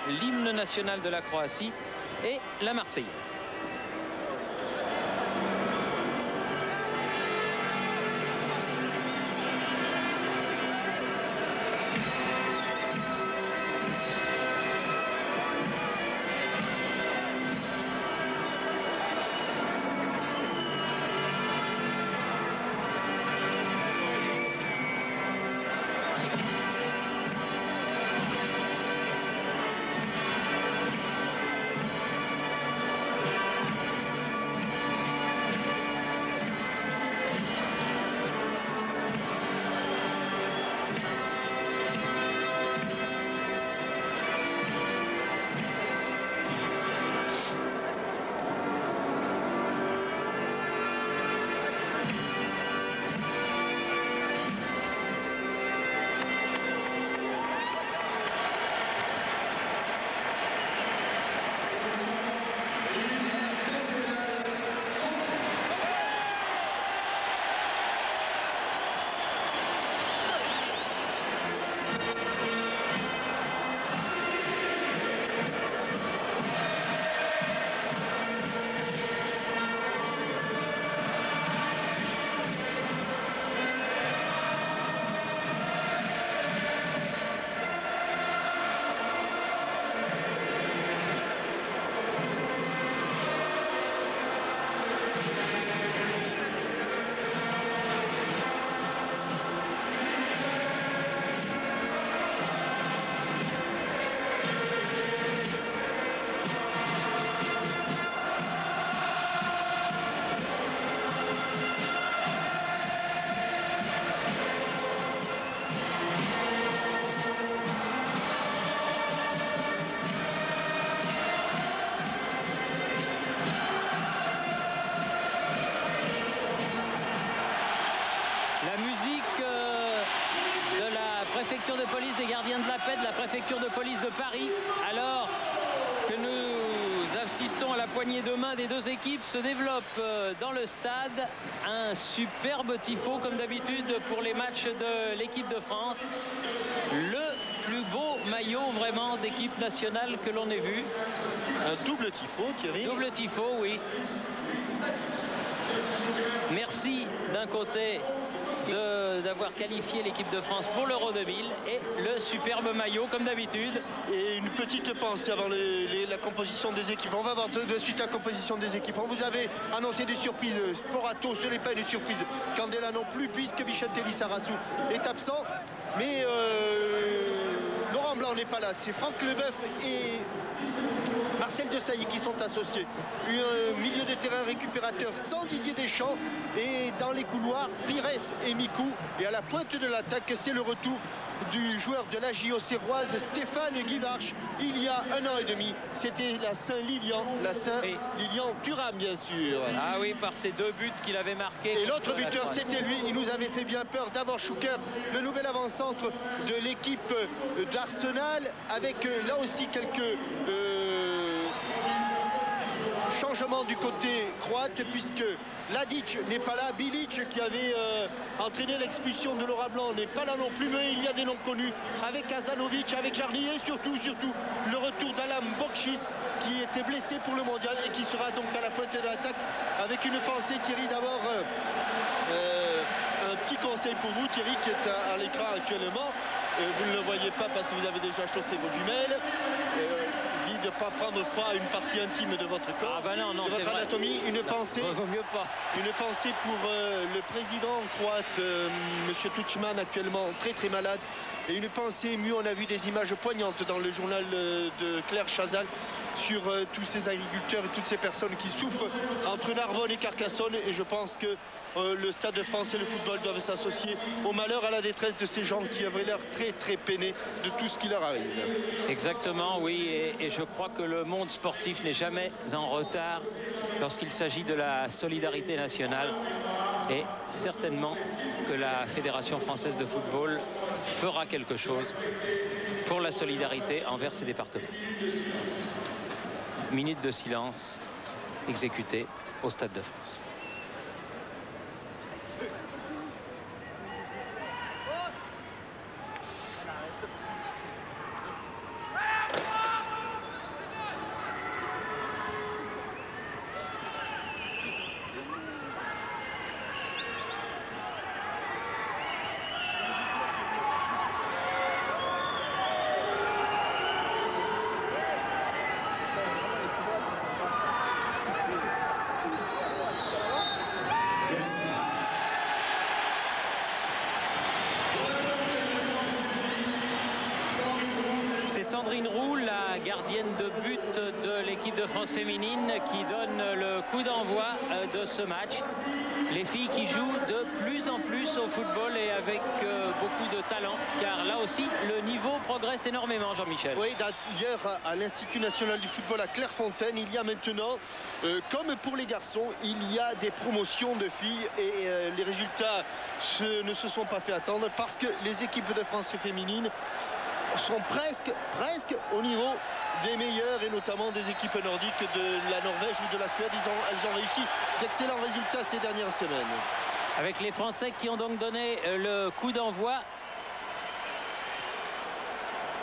l'hymne national de la Croatie et la Marseillaise. La musique de la préfecture de police des gardiens de la paix de la préfecture de police de Paris, alors que nous assistons à la poignée de main des deux équipes, se développe dans le stade. Un superbe tifo comme d'habitude pour les matchs de l'équipe de France. Le plus beau maillot vraiment d'équipe nationale que l'on ait vu. Un double tifo, Thierry. Double tifo, oui. Merci d'un côté d'avoir qualifié l'équipe de France pour l'Euro 2000 et le superbe maillot comme d'habitude. Et une petite pensée avant la composition des équipes. On va voir de suite la composition des équipes. On vous avait annoncé des surprises. Sporato, ce n'est pas une surprise. Candela non plus, puisque Vichentelli Sarassou est absent. Mais Laurent Blanc n'est pas là. C'est Franck Leboeuf et Marcel Desailly qui sont associés. Un milieu de terrain récupérateur sans Didier Deschamps. Et dans les couloirs, Pires et Mikou. Et à la pointe de l'attaque, c'est le retour du joueur de la JO Serroise, Stéphane Guivarch. Il y a 1 an et demi, c'était la Saint-Lilian, la Saint-Lilian-Thuram, bien sûr. Ah oui, par ces 2 buts qu'il avait marqués. Et l'autre buteur, c'était lui. Il nous avait fait bien peur d'Avor Schuker, le nouvel avant-centre de l'équipe d'Arsenal, avec là aussi quelques changements du côté croate, puisque Ladic n'est pas là, Bilic qui avait entraîné l'expulsion de Laurent Blanc n'est pas là non plus, mais il y a des noms connus avec Kazanovic, avec Jarny et surtout le retour d'Alam Bokchis qui était blessé pour le mondial et qui sera donc à la pointe de l'attaque. Avec une pensée, Thierry, d'abord un petit conseil pour vous, Thierry, qui est à l'écran actuellement. Vous ne le voyez pas parce que vous avez déjà chaussé vos jumelles. De ne pas prendre froid à une partie intime de votre corps, non, de votre anatomie. Une pensée, vaut mieux pas. Une pensée pour le président croate, Monsieur Tuchman, actuellement très très malade. Et une pensée émue, on a vu des images poignantes dans le journal de Claire Chazal sur tous ces agriculteurs et toutes ces personnes qui souffrent entre Narbonne et Carcassonne. Et je pense que le Stade de France et le football doivent s'associer au malheur, à la détresse de ces gens qui avaient l'air très très peinés de tout ce qui leur arrive. Exactement, oui, et je crois que le monde sportif n'est jamais en retard lorsqu'il s'agit de la solidarité nationale, et certainement que la Fédération française de football fera quelque chose pour la solidarité envers ces départements. Minute de silence exécutée au Stade de France. gardienne de but de l'équipe de France féminine, qui donne le coup d'envoi de ce match. Les filles qui jouent de plus en plus au football et avec beaucoup de talent, car là aussi le niveau progresse énormément, Jean-Michel. Oui, d'ailleurs à l'Institut national du football à Clairefontaine, il y a maintenant, comme pour les garçons, il y a des promotions de filles et les résultats ne se sont pas fait attendre parce que les équipes de France féminines sont presque au niveau des meilleurs et notamment des équipes nordiques de la Norvège ou de la Suède. Elles ont réussi d'excellents résultats ces dernières semaines. Avec les Français qui ont donc donné le coup d'envoi.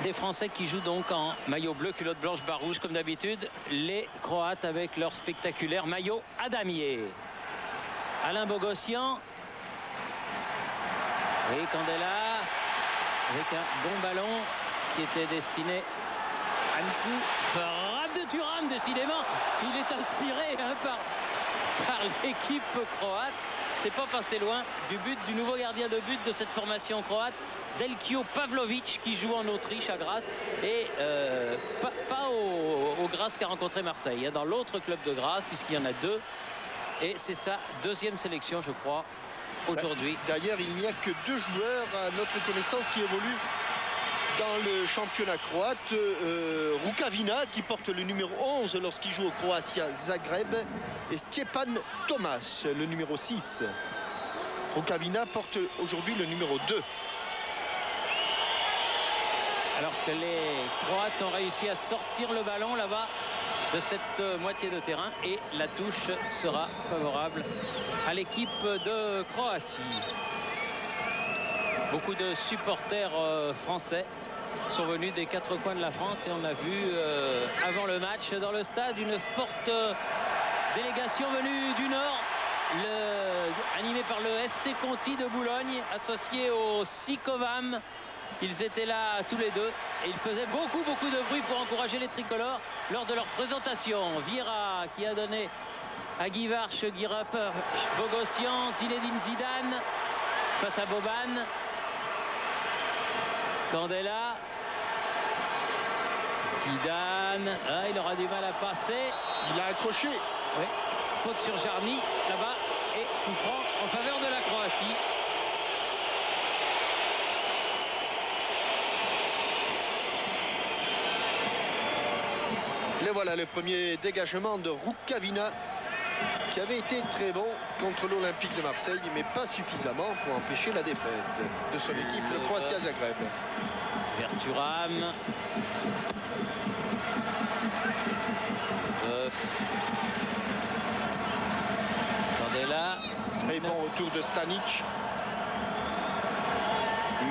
Des Français qui jouent donc en maillot bleu, culotte blanche, barre rouge comme d'habitude. Les Croates avec leur spectaculaire maillot à damier. Alain Bogossian. Et Candela avec un bon ballon qui était destiné à Nku. Frappe de Thuram, décidément. Il est inspiré par l'équipe croate. C'est pas passé loin du but du nouveau gardien de but de cette formation croate, Delkio Pavlovic, qui joue en Autriche à Graz et pas au Graz qu'a rencontré Marseille, hein, dans l'autre club de Graz, puisqu'il y en a deux, et c'est sa deuxième sélection, je crois, aujourd'hui. D'ailleurs, il n'y a que 2 joueurs à notre connaissance qui évoluent dans le championnat croate. Rukavina, qui porte le numéro 11 lorsqu'il joue au Croatia Zagreb, et Stjepan Tomaš, le numéro 6. Rukavina porte aujourd'hui le numéro 2. Alors que les Croates ont réussi à sortir le ballon là-bas de cette moitié de terrain, et la touche sera favorable à l'équipe de Croatie. Beaucoup de supporters français sont venus des 4 coins de la France, et on a vu avant le match dans le stade une forte délégation venue du Nord, animée par le FC Conti de Boulogne, associé au Sikovam. Ils étaient là tous les deux et ils faisaient beaucoup de bruit pour encourager les tricolores lors de leur présentation. Vieira qui a donné à Guy Varche, Bogossian, Zinedine Zidane face à Boban. Candela. Zidane. Ah, il aura du mal à passer. Il a accroché. Oui, faute sur Jarny là-bas et coup franc en faveur de la Croatie. Et voilà le premier dégagement de Rukavina, qui avait été très bon contre l'Olympique de Marseille, mais pas suffisamment pour empêcher la défaite de son équipe, le Croatia Zagreb. Vers Thuram. Candela. Très bon retour de Stanic.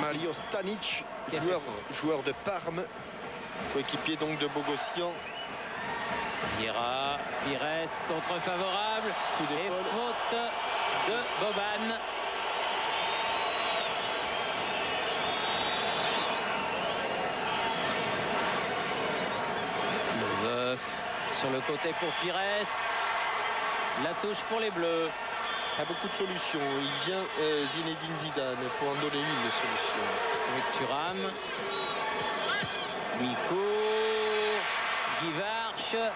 Mario Stanic, joueur de Parme, coéquipier donc de Bogossian. Vieira, Pires, contre favorable et faute de Boban. Leboeuf sur le côté pour Pires. La touche pour les Bleus. A beaucoup de solutions. Il vient Zinedine Zidane pour en donner une de solution. Avec Thuram. Mico. Guy Varche.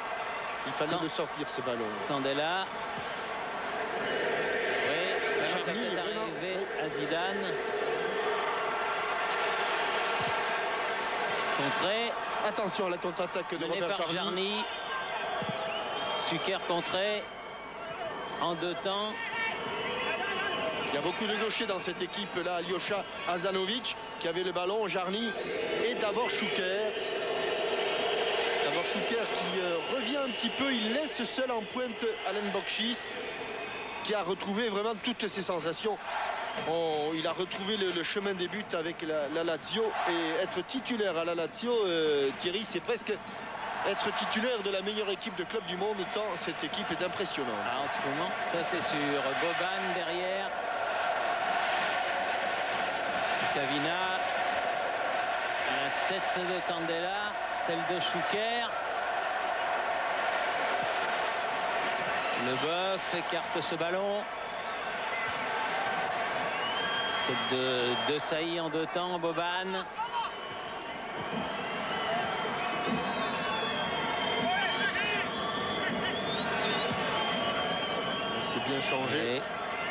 Il fallait le sortir, ce ballon. Candela. Oui, ballon qui est arrivé à Zidane. Contré. Attention à la contre-attaque de Robert Jarny. Suker contré. En 2 temps. Il y a beaucoup de gauchers dans cette équipe-là. Alyosha Azanovic qui avait le ballon, Jarny et Davor Šuker. Davor Šuker qui revient un petit peu, il laisse seul en pointe Alen Bokšis, qui a retrouvé vraiment toutes ses sensations. Il a retrouvé le chemin des buts avec la Lazio, et être titulaire à la Lazio, Thierry, c'est presque être titulaire de la meilleure équipe de club du monde, tant cette équipe est impressionnante. Ah, en ce moment, ça c'est sûr. Boban derrière. Kavina. La tête de Candela, celle de Šuker. Leboeuf écarte ce ballon. Tête de Saï en 2 temps, Boban. C'est bien changé. Et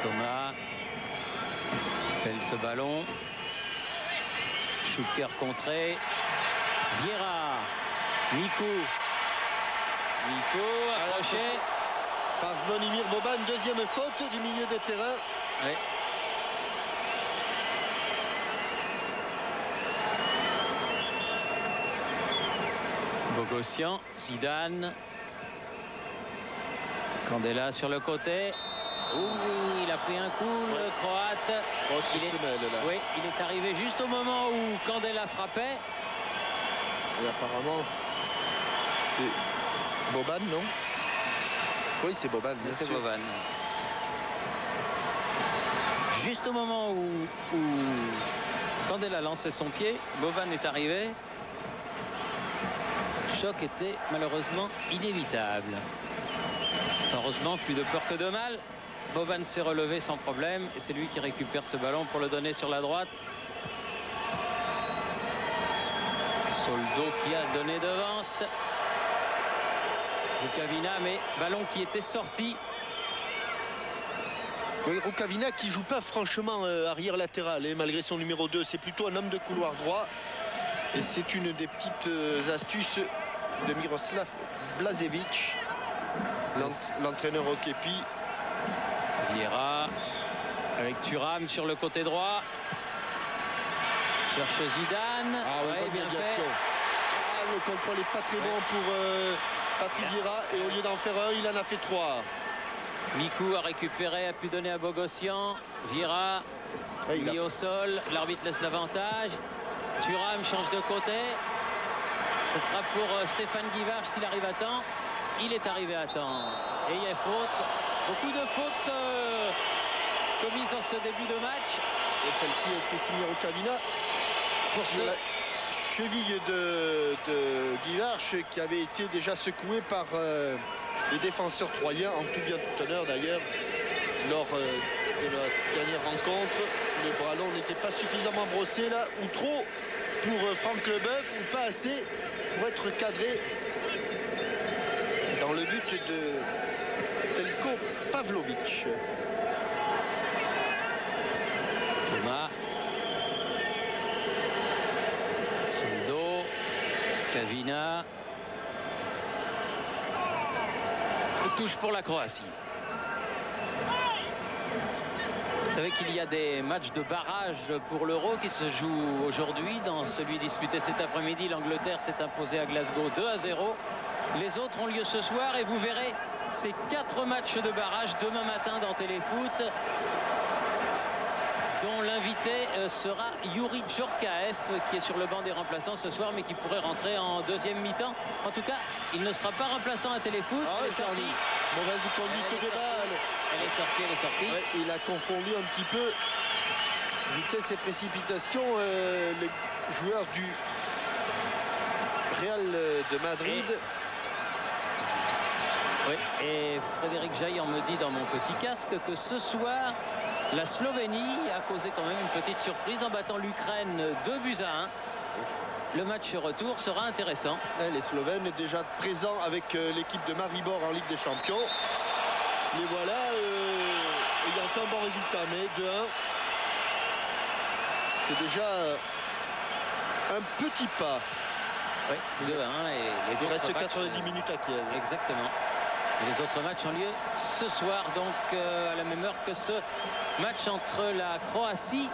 Thomas pèle ce ballon. Schuker contré. Vieira. Mikou. Accroché. Par Zvonimir Boban, deuxième faute du milieu de terrain. Ouais. Bogossian, Zidane. Candela sur le côté. Oui, il a pris un coup, le Croate. Grosse semelle là. Oui, il est arrivé juste au moment où Candela frappait. Et apparemment, c'est Boban, non? Oui, c'est Boban, bien sûr. C'est Boban. Juste au moment où Candela lançait son pied, Boban est arrivé. Le choc était malheureusement inévitable. Heureusement, plus de peur que de mal. Boban s'est relevé sans problème et c'est lui qui récupère ce ballon pour le donner sur la droite. Soldo qui a donné devant. Rukavina, mais ballon qui était sorti. Oui, Rukavina qui joue pas franchement arrière latéral, et malgré son numéro 2, c'est plutôt un homme de couloir droit. Et c'est une des petites astuces de Miroslav Blažević, l'entraîneur au Képi. Vieira avec Thuram sur le côté droit. Cherche Zidane. Ah oui, bien fait. Le contrôle n'est pas très bon pour Patrick Vieira, et au lieu d'en faire un, il en a fait 3. Mikou a récupéré, a pu donner à Bogossian. Vieira mis au sol. L'arbitre laisse l'avantage. Thuram change de côté. Ce sera pour Stéphane Guivarch s'il arrive à temps. Il est arrivé à temps. Et il y a faute. Beaucoup de fautes commises en ce début de match. Et celle-ci a été signée Rukavina pour la cheville de Guivarch, qui avait été déjà secoué par les défenseurs troyens, en tout bien tout honneur d'ailleurs, lors de la dernière rencontre. Le ballon n'était pas suffisamment brossé là, ou trop pour Franck Leboeuf, ou pas assez pour être cadré dans le but de Telko Pavlovic. Thomas. Soldo. Kavina. Touche pour la Croatie. Vous savez qu'il y a des matchs de barrage pour l'Euro qui se jouent aujourd'hui. Dans celui disputé cet après-midi, l'Angleterre s'est imposée à Glasgow 2-0. Les autres ont lieu ce soir et vous verrez ces 4 matchs de barrage demain matin dans Téléfoot, dont l'invité sera Youri Djorkaeff, qui est sur le banc des remplaçants ce soir, mais qui pourrait rentrer en deuxième mi-temps. En tout cas, il ne sera pas remplaçant à Téléfoot. Ah, Charlie, mauvaise conduite des balles. Elle est sortie. Ouais, il a confondu un petit peu vitesse et précipitation. Le joueur du Real de Madrid. Oui, et Frédéric Jaillant me dit dans mon petit casque que ce soir, la Slovénie a causé quand même une petite surprise en battant l'Ukraine 2-1. Le match retour sera intéressant. Les Slovènes déjà présents avec l'équipe de Maribor en Ligue des Champions. Les voilà ayant fait un bon résultat, mais 2-1, c'est déjà un petit pas. Oui, 2-1 et il reste 90 minutes à Kiev. Exactement. Et les autres matchs ont lieu ce soir, donc à la même heure que ce match entre la Croatie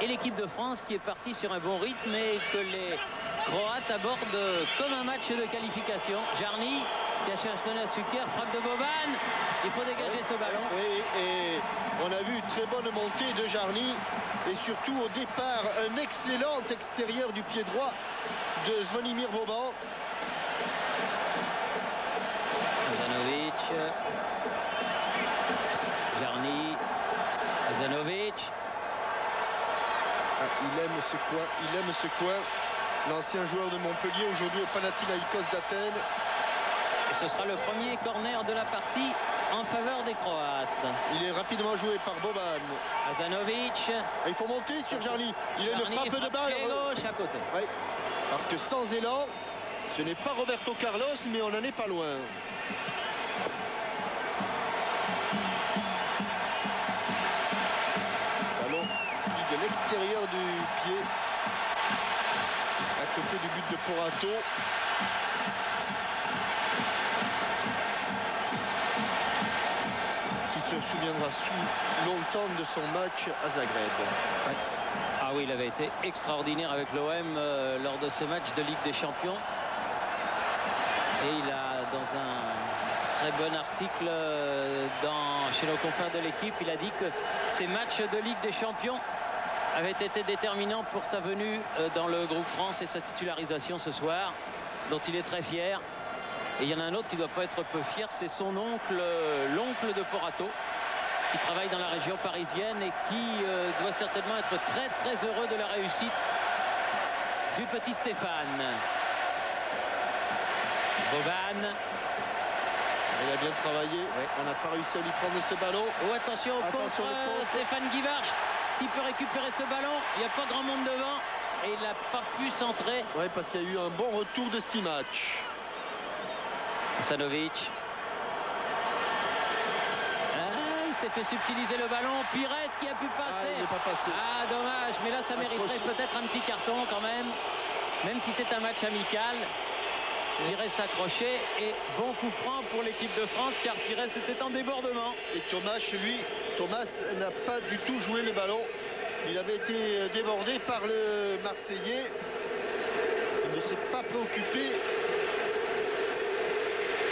et l'équipe de France, qui est partie sur un bon rythme et que les Croates abordent comme un match de qualification. Jarny qui a cherché à Schuker, frappe de Boban. Il faut dégager ce ballon. Oui, et on a vu une très bonne montée de Jarny, et surtout au départ un excellent extérieur du pied droit de Zvonimir Boban. Hazanovic, Jarny, Hazanovic. Ah, il aime ce coin. L'ancien joueur de Montpellier, aujourd'hui au Panathinaïkos d'Athènes. Et ce sera le premier corner de la partie en faveur des Croates. Il est rapidement joué par Boban. Hazanovic. Il faut monter sur Jarny. Il a une frappe de balle. Gauche à côté. Oui, parce que sans élan, ce n'est pas Roberto Carlos, mais on n'en est pas loin. l'extérieur du pied, à côté du but de Porato. Qui se souviendra longtemps de son match à Zagreb. Ouais. Ah oui, il avait été extraordinaire avec l'OM lors de ce match de Ligue des Champions. Et il a, dans un très bon article chez nos confrères de l'équipe, il a dit que ces matchs de Ligue des Champions avaient été déterminants pour sa venue dans le groupe France et sa titularisation ce soir, dont il est très fier. Et il y en a un autre qui ne doit pas être peu fier, c'est son oncle, l'oncle de Porato, qui travaille dans la région parisienne et qui doit certainement être très très heureux de la réussite du petit Stéphane. Boban. Il a bien travaillé. Oui. On n'a pas réussi à lui prendre ce ballon. Oh, attention au contre, Stéphane Guivarch. S'il peut récupérer ce ballon, il n'y a pas grand monde devant et il n'a pas pu centrer. Oui, parce qu'il y a eu un bon retour de Stimac. Kasanovic. Il s'est fait subtiliser le ballon. Pires qui a pu passer. Il n'est pas passé. Ah, dommage. Mais là, ça mériterait peut-être un petit carton quand même. Même si c'est un match amical. Pires s'accrocher et bon coup franc pour l'équipe de France car Pires était en débordement. Et Thomas n'a pas du tout joué le ballon. Il avait été débordé par le Marseillais. Il ne s'est pas préoccupé.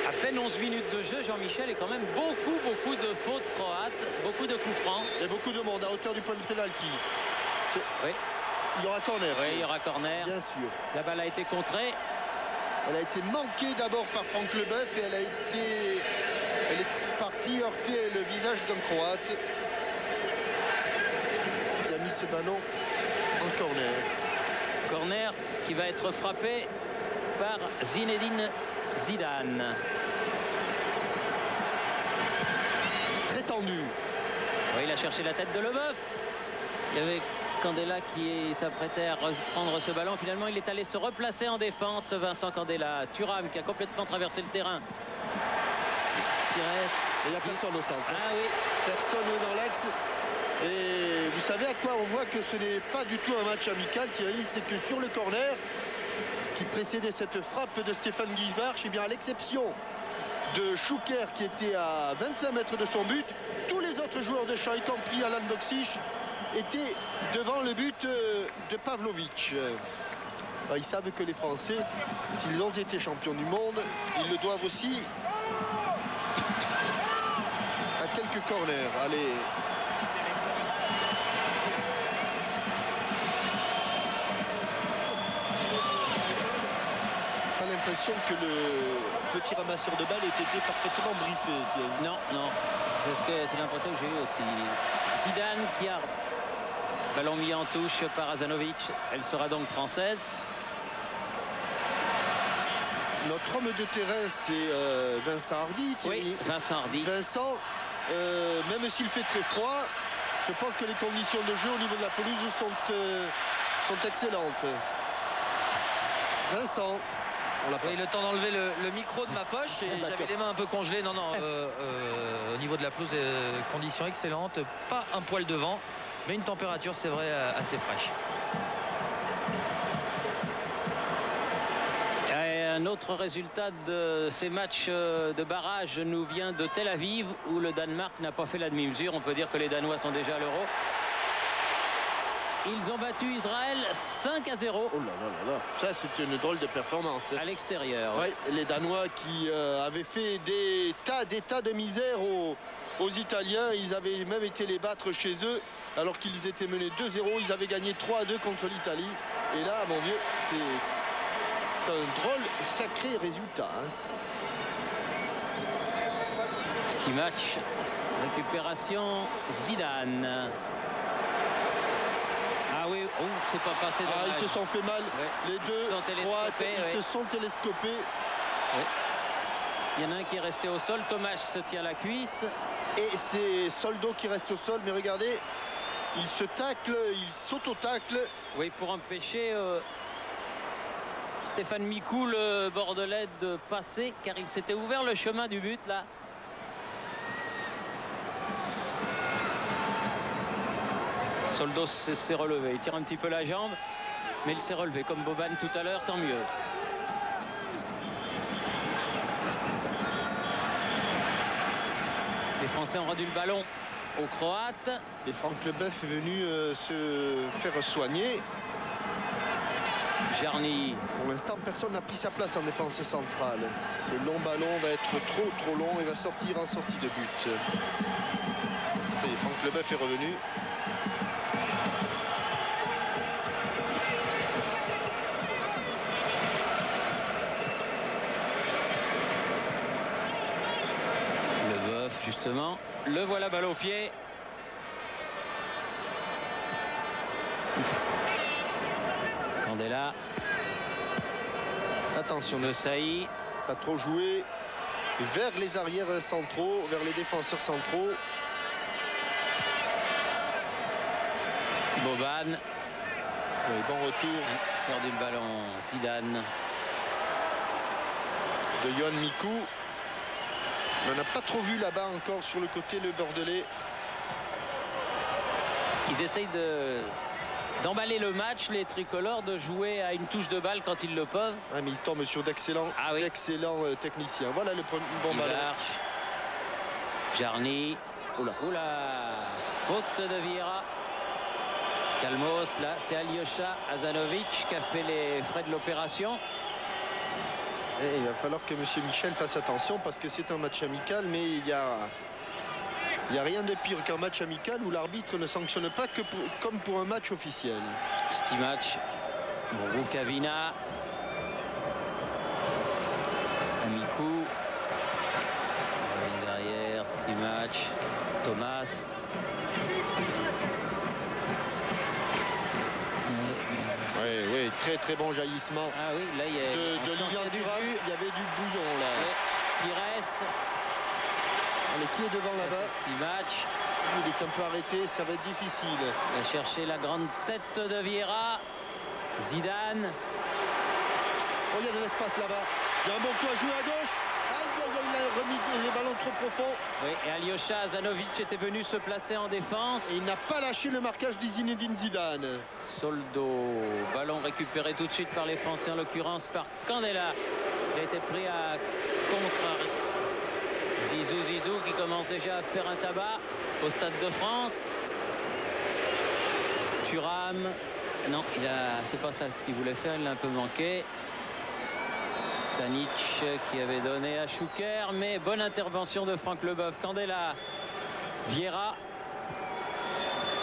À peine 11 minutes de jeu, Jean-Michel, et quand même beaucoup de fautes croates, beaucoup de coups francs. Et beaucoup de monde à hauteur du point de pénalty. Oui. Il y aura corner. Oui, il y aura corner. Bien sûr. La balle a été contrée. Elle a été manquée d'abord par Franck Leboeuf et elle est partie heurter le visage d'un Croate qui a mis ce ballon en corner. Corner qui va être frappé par Zinedine Zidane. Très tendu. Oui, il a cherché la tête de Leboeuf. Il y avait Candela qui s'apprêtait à reprendre ce ballon. Finalement, il est allé se replacer en défense. Vincent Candela. Thuram qui a complètement traversé le terrain. Pires. Il n'y a personne au centre. Ah oui. Personne dans l'axe. Et vous savez à quoi on voit que ce n'est pas du tout un match amical, Thierry, c'est que sur le corner qui précédait cette frappe de Stéphane Guivarch, et bien à l'exception de Chouker qui était à 25 mètres de son but, tous les autres joueurs de champ, y compris Alan Boksic, étaient devant le but de Pavlovic. Ils savent que les Français, s'ils ont été champions du monde, ils le doivent aussi à quelques corners. Allez. Pas l'impression que le petit ramasseur de balles ait été parfaitement briefé. Non, non. C'est l'impression que j'ai eu aussi. Zidane qui a ballon mis en touche par Azanovic. Elle sera donc française. Notre homme de terrain, c'est Vincent Hardy. Oui, Vincent Hardy. Vincent, même s'il fait très froid, je pense que les conditions de jeu au niveau de la pelouse sont excellentes. Vincent. Oui, le temps d'enlever le micro de ma poche et j'avais les mains un peu congelées. Non, non, au niveau de la pelouse, conditions excellentes, pas un poil de vent, mais une température, c'est vrai, assez fraîche. Et un autre résultat de ces matchs de barrage nous vient de Tel Aviv, où le Danemark n'a pas fait la demi-mesure. On peut dire que les Danois sont déjà à l'Euro. Ils ont battu Israël 5-0. Oh là là là là. Ça, c'est une drôle de performance. À l'extérieur. Oui, les Danois qui avaient fait des tas de misère aux Italiens. Ils avaient même été les battre chez eux alors qu'ils étaient menés 2-0. Ils avaient gagné 3-2 contre l'Italie. Et là, mon vieux, c'est un drôle, sacré résultat. Stimac, récupération Zidane. Ah oui, oh, c'est pas passé. Ils se sont fait mal. Ouais. Les deux Croates, ils se sont télescopés. Ouais. Il y en a un qui est resté au sol. Tomáš se tient la cuisse. Et c'est Soldo qui reste au sol. Mais regardez, il se tacle, il s'auto-tacle. Oui, pour empêcher Stéphane Micou, le Bordelais, de passer, car il s'était ouvert le chemin du but là. Soldo s'est relevé, il tire un petit peu la jambe, mais il s'est relevé comme Boban tout à l'heure, tant mieux. Les Français ont rendu le ballon aux Croates. Et Franck Leboeuf est venu se faire soigner. Jarny. Pour l'instant, personne n'a pris sa place en défense centrale. Ce long ballon va être trop long et va sortir en sortie de but. Et Franck Leboeuf est revenu. Leboeuf, justement. Le voilà, balle au pied. Candela. Attention, De Sailly. pas trop joué vers les arrières centraux, vers les défenseurs centraux. Boban. Oui, bon retour Perdu le ballon. Zidane. de Yohan Mikou. On n'a pas trop vu là-bas encore sur le côté le Bordelais. Ils essayent d'emballer le match, les tricolores, de jouer à une touche de balle quand ils le peuvent. Ah, mais il tombe sur d'excellents techniciens. Voilà le premier bon ballon. Ibarche. Jarny. Oula. Faute de Vieira. Calmos, là c'est Alyosha Hazanovic qui a fait les frais de l'opération. Et il va falloir que M. Michel fasse attention parce que c'est un match amical, mais il y a rien de pire qu'un match amical où l'arbitre ne sanctionne pas que comme pour un match officiel. Stimac. Rukavina. Amikou. Derrière, Stimac. Thomas. Oui, très bon jaillissement. Ah oui, là il y a de Lilian Thuram. Il y avait du bouillon là. Pires. Allez, qui est devant là-bas? Stimac. Il est un peu arrêté, ça va être difficile. Il va chercher la grande tête de Vieira. Zidane. Oh, il y a de l'espace là-bas. Il y a un bon coup à jouer à gauche. Aïe, il a remis les ballons trop profonds. Oui, et Alyosha Hazanovic était venu se placer en défense. Et il n'a pas lâché le marquage de Zinedine Zidane. Soldo, ballon récupéré tout de suite par les Français, en l'occurrence par Candela. Il a été pris à contre Zizou qui commence déjà à faire un tabac au Stade de France. Thuram, non, c'est pas ça ce qu'il voulait faire, il l'a un peu manqué. Stanic qui avait donné à Chouker, mais bonne intervention de Franck Leboeuf. Candela, Vieira,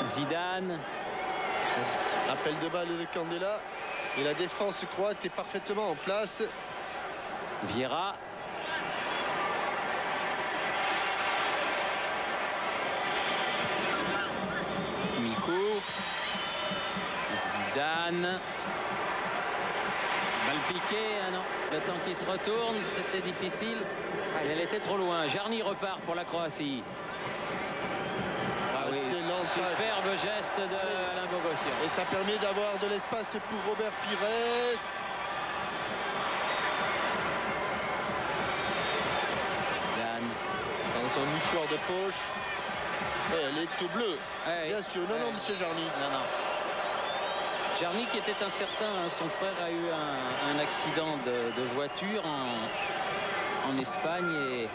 Zidane. Appel de balle de Candela. Et la défense croate est parfaitement en place. Vieira. Mikou. Zidane. Mal piqué, ah non. Le temps qu'il se retourne, c'était difficile. Et elle était trop loin. Jarny repart pour la Croatie. Ah oui, superbe geste de Alain Bogossian. Et ça permet d'avoir de l'espace pour Robert Pires. Zidane. Dans son mouchoir de poche. Ouais, elle est tout bleue. Ouais, bien sûr. Non, monsieur Jarny. Non. Jarny qui était incertain, son frère a eu un accident de voiture en Espagne et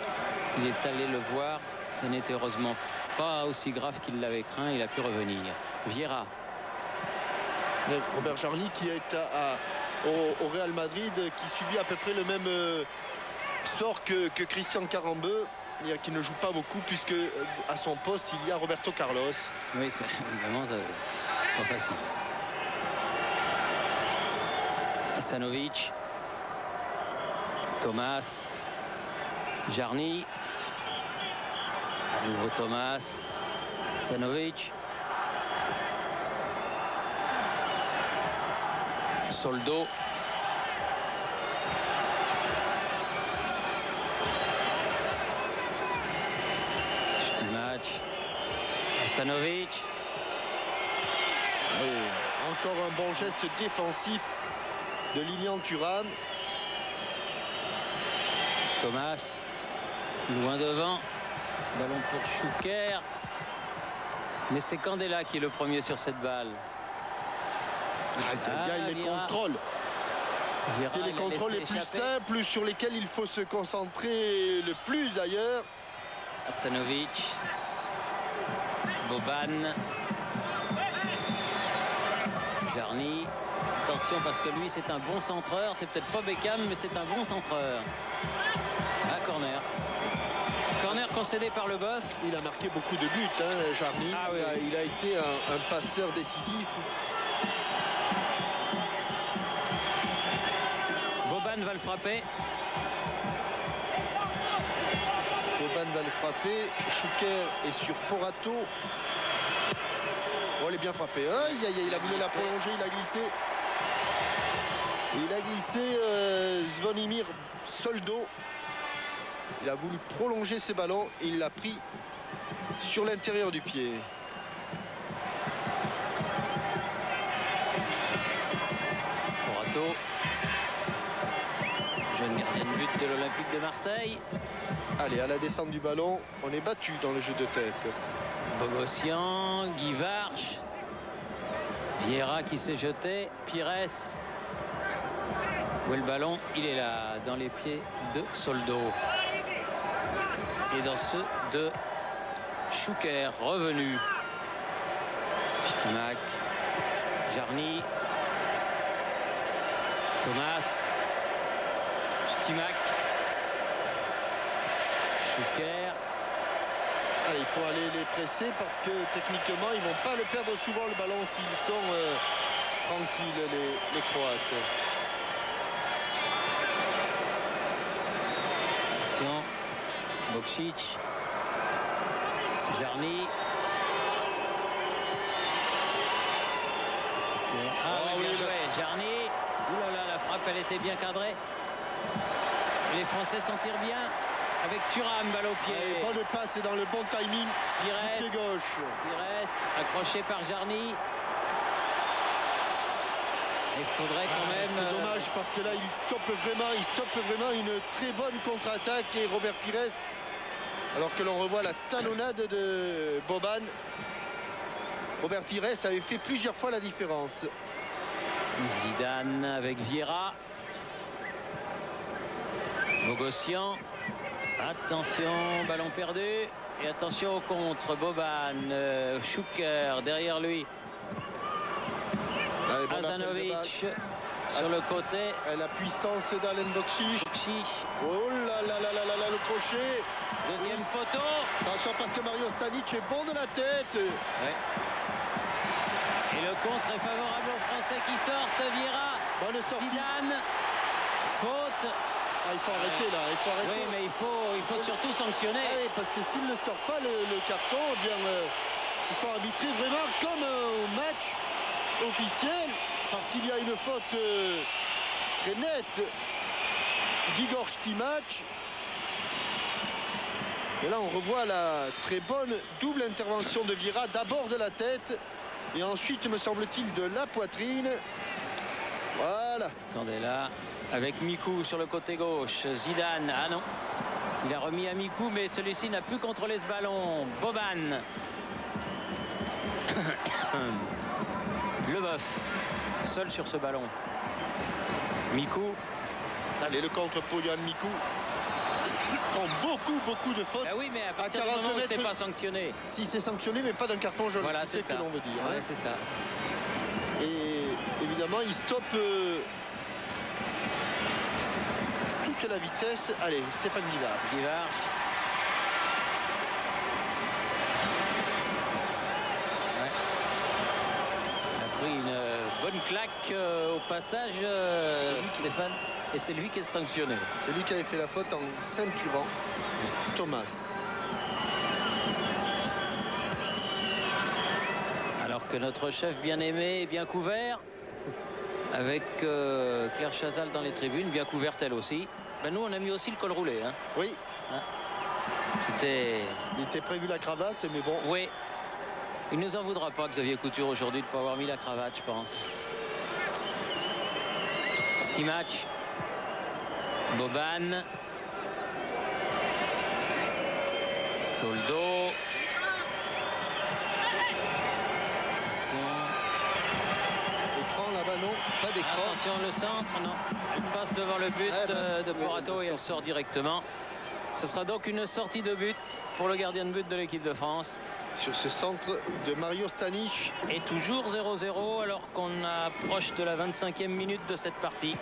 il est allé le voir. Ça n'était heureusement pas aussi grave qu'il l'avait craint, il a pu revenir. Vieira. Robert Jarny qui est au Real Madrid, qui subit à peu près le même sort que Christian Carambeu, qui ne joue pas beaucoup puisque à son poste il y a Roberto Carlos. Oui, c'est évidemment pas facile. Hasanovic, Thomas, Jarny, à nouveau Thomas, Hasanovic, Soldo, Stimac, Hasanovic. Oui, encore un bon geste défensif de Lilian Thuram. Thomas, loin devant. Ballon pour Chouker. Mais c'est Candela qui est le premier sur cette balle. Il les contrôle. C'est les contrôles les plus simples sur lesquels il faut se concentrer le plus d'ailleurs. Hasanovic. Boban. Jarny. Attention parce que lui c'est un bon centreur. C'est peut-être pas Beckham mais c'est un bon centreur. Corner. Corner concédé par Le Boeuf. Il a marqué beaucoup de buts, hein, Jarny. Oui. Il a été un passeur décisif. Boban va le frapper. Boban va le frapper. Schuker est sur Porato. Oh, il est bien frappé. Il a voulu la prolonger, il a glissé. Il a glissé Zvonimir Soldo. Il a voulu prolonger ses ballons et il l'a pris sur l'intérieur du pied. Porato. Jeune gardien de but de l'Olympique de Marseille. Allez, à la descente du ballon, on est battu dans le jeu de tête. Bogossian, Guy Varche. Vieira qui s'est jeté. Pires. Où est le ballon? Il est là, dans les pieds de Soldo. Et dans ceux de Schuker, revenu. Stimac. Jarny. Thomas. Stimac. Schuker. Allez, il faut aller les presser parce que techniquement, ils ne vont pas le perdre souvent le ballon s'ils sont tranquilles, les Croates. Attention. Bokšić. Jarny. Bien joué. Jarny. Ouh là là, la frappe, elle était bien cadrée. Les Français s'en tirent bien. Avec Thuram, balle au pied. Bonne passe et dans le bon timing. Pires. Pied gauche. Pires, accroché par Jarny. Il faudrait quand même... C'est dommage parce que là, il stoppe vraiment une très bonne contre-attaque. Et Robert Pires, alors que l'on revoit la talonnade de Boban, Robert Pires avait fait plusieurs fois la différence. Zidane avec Vieira. Bogossian. Attention, ballon perdu. Et attention au contre. Boban, Schuker derrière lui. Hasanovic sur le côté. La puissance d'Alen Bokšić. Oh là là là là là là, le crochet. Deuxième poteau. Attention parce que Mario Stanic est bon de la tête. Ouais. Et le contre est favorable aux Français qui sortent. Vieira. Bonne sortie. Zidane. Faute. Il faut arrêter là, il faut arrêter. Oui, mais il faut surtout sanctionner. Oui, parce que s'il ne sort pas le carton, eh bien, il faut arbitrer vraiment comme un match officiel, parce qu'il y a une faute très nette d'Igor Stimac. Et là, on revoit la très bonne double intervention de Vieira, d'abord de la tête, et ensuite, me semble-t-il, de la poitrine. Voilà. Candela avec Mikou sur le côté gauche. Zidane, ah non. Il a remis à Mikou, mais celui-ci n'a pu contrôler ce ballon. Boban. Le Boeuf, seul sur ce ballon. Mikou. Allez, le contre pour Yohan Mikou. Font beaucoup de fautes. Ah oui, mais à partir du moment où c'est pas sanctionné. Si c'est sanctionné, mais pas d'un carton jaune. Voilà, c'est ça que l'on veut dire. Ouais, c'est ça. Et évidemment, il stoppe toute la vitesse. Allez, Stéphane Guivard. Guivard. Ouais. Il a pris une bonne claque au passage, Stéphane. Et c'est lui qui est sanctionné. C'est lui qui avait fait la faute en ceinturant Thomas. Alors que notre chef bien-aimé est bien couvert, avec Claire Chazal dans les tribunes, bien couverte elle aussi. Ben nous, on a mis aussi le col roulé. Hein. Oui. Hein. C'était... Il était prévu la cravate, mais bon. Oui. Il ne nous en voudra pas, Xavier Couture, aujourd'hui, de ne pas avoir mis la cravate, je pense. Stimac. Boban. Attention, le centre, non. Elle passe devant le but de Porato et elle sort directement. Ce sera donc une sortie de but pour le gardien de but de l'équipe de France. Sur ce centre de Mario Stanic. Et toujours 0-0 alors qu'on approche de la 25e minute de cette partie.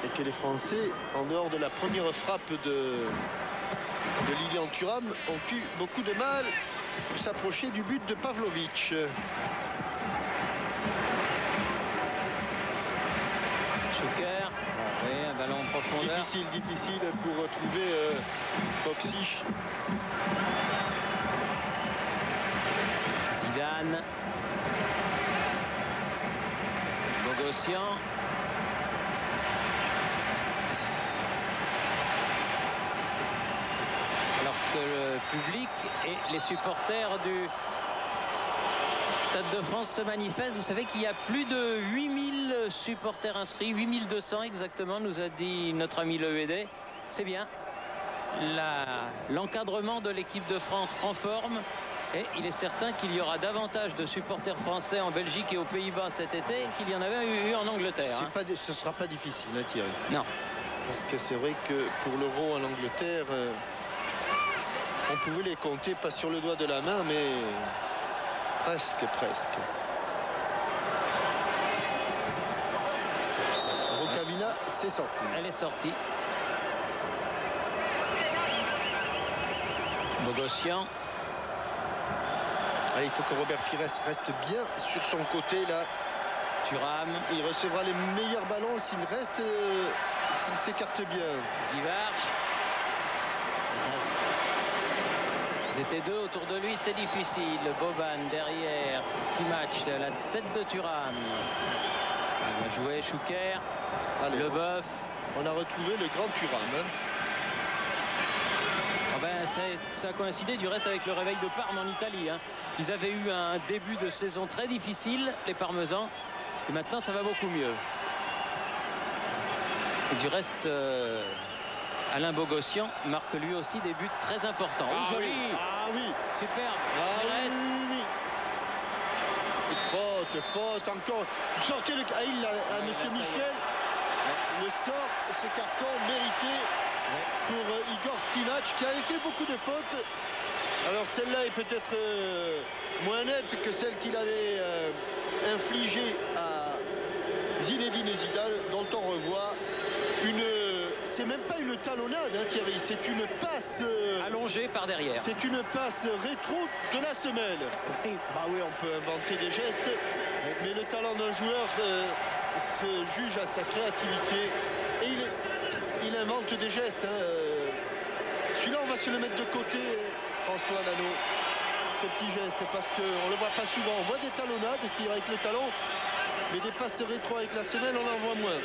Et que les Français, en dehors de la première frappe de Lilian Thuram, ont eu beaucoup de mal pour s'approcher du but de Pavlovic. Schuker, oui, un ballon en profondeur. Difficile pour trouver Boksic. Zidane. Bogossian. Alors que le public et les supporters du Stade de France se manifestent. Vous savez qu'il y a plus de 8000 supporters inscrits, 8200 exactement, nous a dit notre ami Lehédé. C'est bien. L'encadrement de l'équipe de France prend forme. Et il est certain qu'il y aura davantage de supporters français en Belgique et aux Pays-Bas cet été qu'il y en avait eu en Angleterre. Ce ne sera pas difficile, hein, Thierry. Non. Parce que c'est vrai que pour l'Euro en Angleterre, on pouvait les compter, pas sur le doigt de la main, mais presque. Rukavina, c'est sorti. Elle est sortie. Bogossian. Allez, il faut que Robert Pires reste bien sur son côté là. Thuram. Il recevra les meilleurs ballons s'il reste, s'il s'écarte bien. Guivarch. Ils étaient deux autour de lui, c'était difficile. Boban derrière. Stimac, la tête de Thuram. Il va jouer Schuker. Leboeuf. On a retrouvé le grand Thuram. Hein. Ça a coïncidé du reste avec le réveil de Parme en Italie. Hein. Ils avaient eu un début de saison très difficile, les Parmesans. Et maintenant, ça va beaucoup mieux. Et du reste, Alain Bogossian marque lui aussi des buts très importants. Joli. Oui. Superbe. Oui. Faute encore. Sortez Monsieur Michel. Le sort, ce carton mérité pour Igor Stimac qui avait fait beaucoup de fautes. Alors celle-là est peut-être moins nette que celle qu'il avait infligée à Zinedine Zidane, dont on revoit c'est même pas une talonnade, hein, Thierry, c'est une passe allongée par derrière. C'est une passe rétro de la semaine. Bah oui, on peut inventer des gestes, mais le talent d'un joueur se juge à sa créativité et il invente des gestes. Hein. Celui-là, on va se le mettre de côté, François Lano, ce petit geste, parce qu'on le voit pas souvent. On voit des talonnades, c'est-à-dire avec le talon, mais des passes rétro avec la semelle, on en voit moins.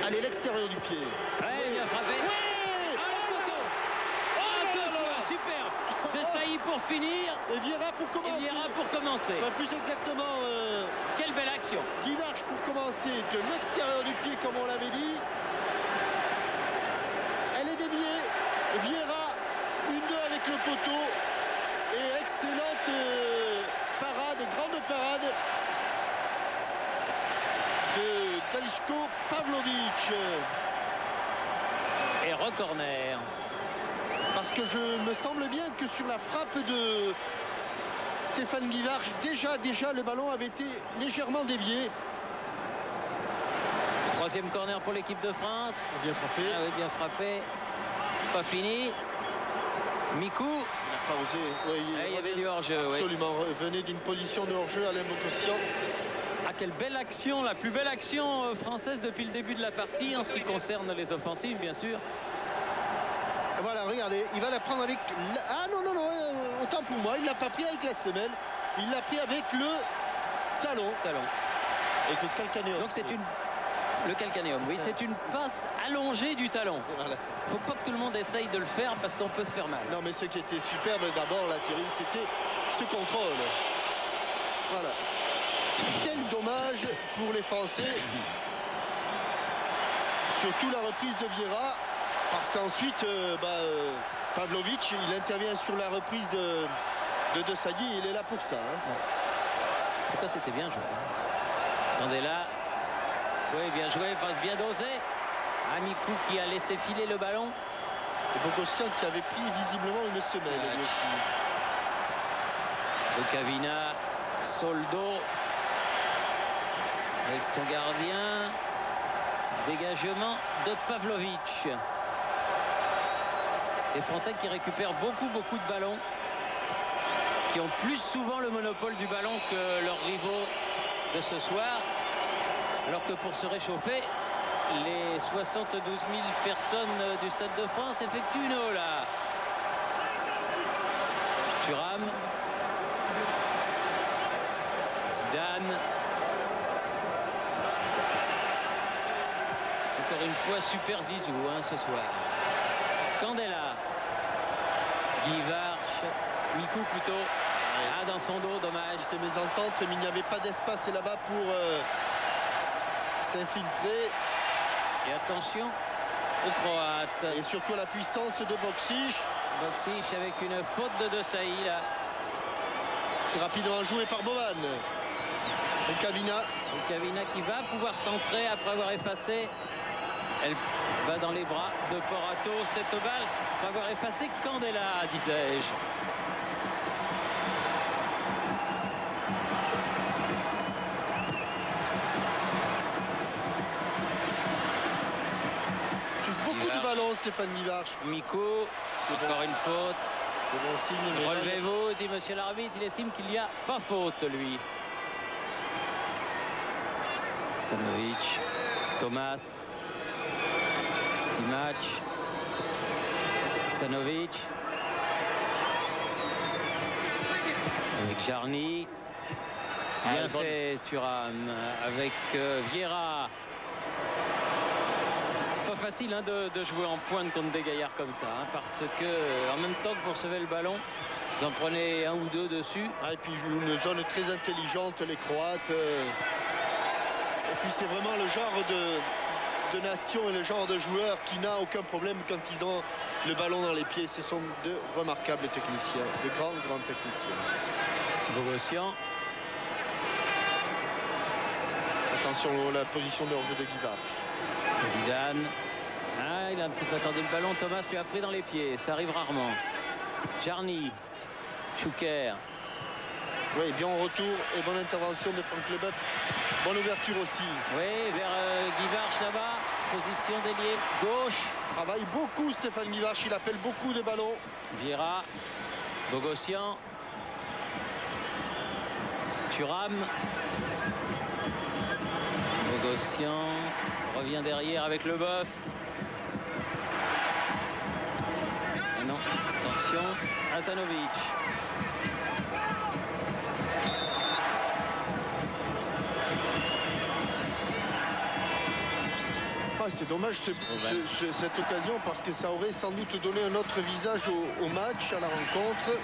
Allez, l'extérieur du pied. Ouais, bien frappé. Oui. Superbe. Desailly pour finir. Et Vieira pour commencer. Enfin, plus exactement. Quelle belle action. Guivarch pour commencer de l'extérieur du pied, comme on l'avait dit. Elle est déviée. Vieira, 1-2 avec le poteau. Et excellente parade, grande parade de Dalichko Pavlovic. Et recorner. Parce que je me semble bien que sur la frappe de Stéphane Guivarch, déjà le ballon avait été légèrement dévié. Troisième corner pour l'équipe de France. Bien frappé. Ah oui, bien frappé. Pas fini. Mikou. Il n'a pas osé. Oui, il y avait du hors-jeu. Absolument. Oui. Venait d'une position de hors-jeu, Alain Bogossian. Ah, quelle belle action, la plus belle action française depuis le début de la partie en ce qui concerne les offensives, bien sûr. Voilà, regardez, il va la prendre avec... Ah non, autant pour moi, il ne l'a pas pris avec la semelle, il l'a pris avec le talon. Avec le calcanéum. Donc c'est le calcanéum, oui, c'est une passe allongée du talon. Voilà. Faut pas que tout le monde essaye de le faire parce qu'on peut se faire mal. Non, mais ce qui était superbe d'abord, là, Thierry, c'était ce contrôle. Voilà. Quel dommage pour les Français. Surtout la reprise de Vieira. Parce qu'ensuite, Pavlovic, il intervient sur la reprise de Desailly. Il est là pour ça. Hein. En tout cas, c'était bien joué. Candela. Oui, bien joué, passe bien dosé. Mikou qui a laissé filer le ballon. Et Bogossian qui avait pris visiblement une semelle lui aussi. Rukavina, Soldo avec son gardien. Dégagement de Pavlovic. Les Français qui récupèrent beaucoup de ballons, qui ont plus souvent le monopole du ballon que leurs rivaux de ce soir. Alors que pour se réchauffer, les 72 000 personnes du Stade de France effectuent une ola. Thuram. Zidane. Encore une fois, super Zizou ce soir. Candela. Guy Varche. Mikou plutôt. Dans son dos, dommage. C'était mésentente, mais il n'y avait pas d'espace là-bas pour s'infiltrer. Et attention aux Croates. Et surtout la puissance de Boksic. Boksic avec une faute de Desailly là. C'est rapidement joué par Boban. Rukavina. Rukavina qui va pouvoir centrer après avoir effacé. Elle va dans les bras de Porato. Cette balle va avoir effacé Candela, disais-je. Beaucoup de ballons, Stéphane Guivarch. Mikou, c'est encore une faute. C'est bon signe. Relevez-vous, dit monsieur l'arbitre. Il estime qu'il n'y a pas faute, lui. Sanovic, Thomas, Stimac, Sanovic, avec Jarny. Bien fait, Thuram, avec Vieira. Facile de jouer en pointe contre des gaillards comme ça, parce que en même temps que vous recevez le ballon, vous en prenez un ou deux dessus. Et puis une zone très intelligente, les Croates. Et puis c'est vraiment le genre de nation et le genre de joueur qui n'a aucun problème quand ils ont le ballon dans les pieds. Ce sont de remarquables techniciens, de grands techniciens. Bogossian. Attention à la position de Guivarch. Zidane. Il a un petit peu attendu le ballon. Thomas lui a pris dans les pieds. Ça arrive rarement. Jarny. Chouker. Oui, bien en retour et bonne intervention de Franck Leboeuf. Bonne ouverture aussi. Oui, vers Guivarch là-bas. Position d'ailier gauche. Travaille beaucoup Stéphane Guivarch. Il appelle beaucoup de ballons. Vieira. Bogossian. Thuram. Bogossian revient derrière avec Leboeuf. Et non, attention, Hasanovic. C'est dommage cette occasion parce que ça aurait sans doute donné un autre visage au match, à la rencontre.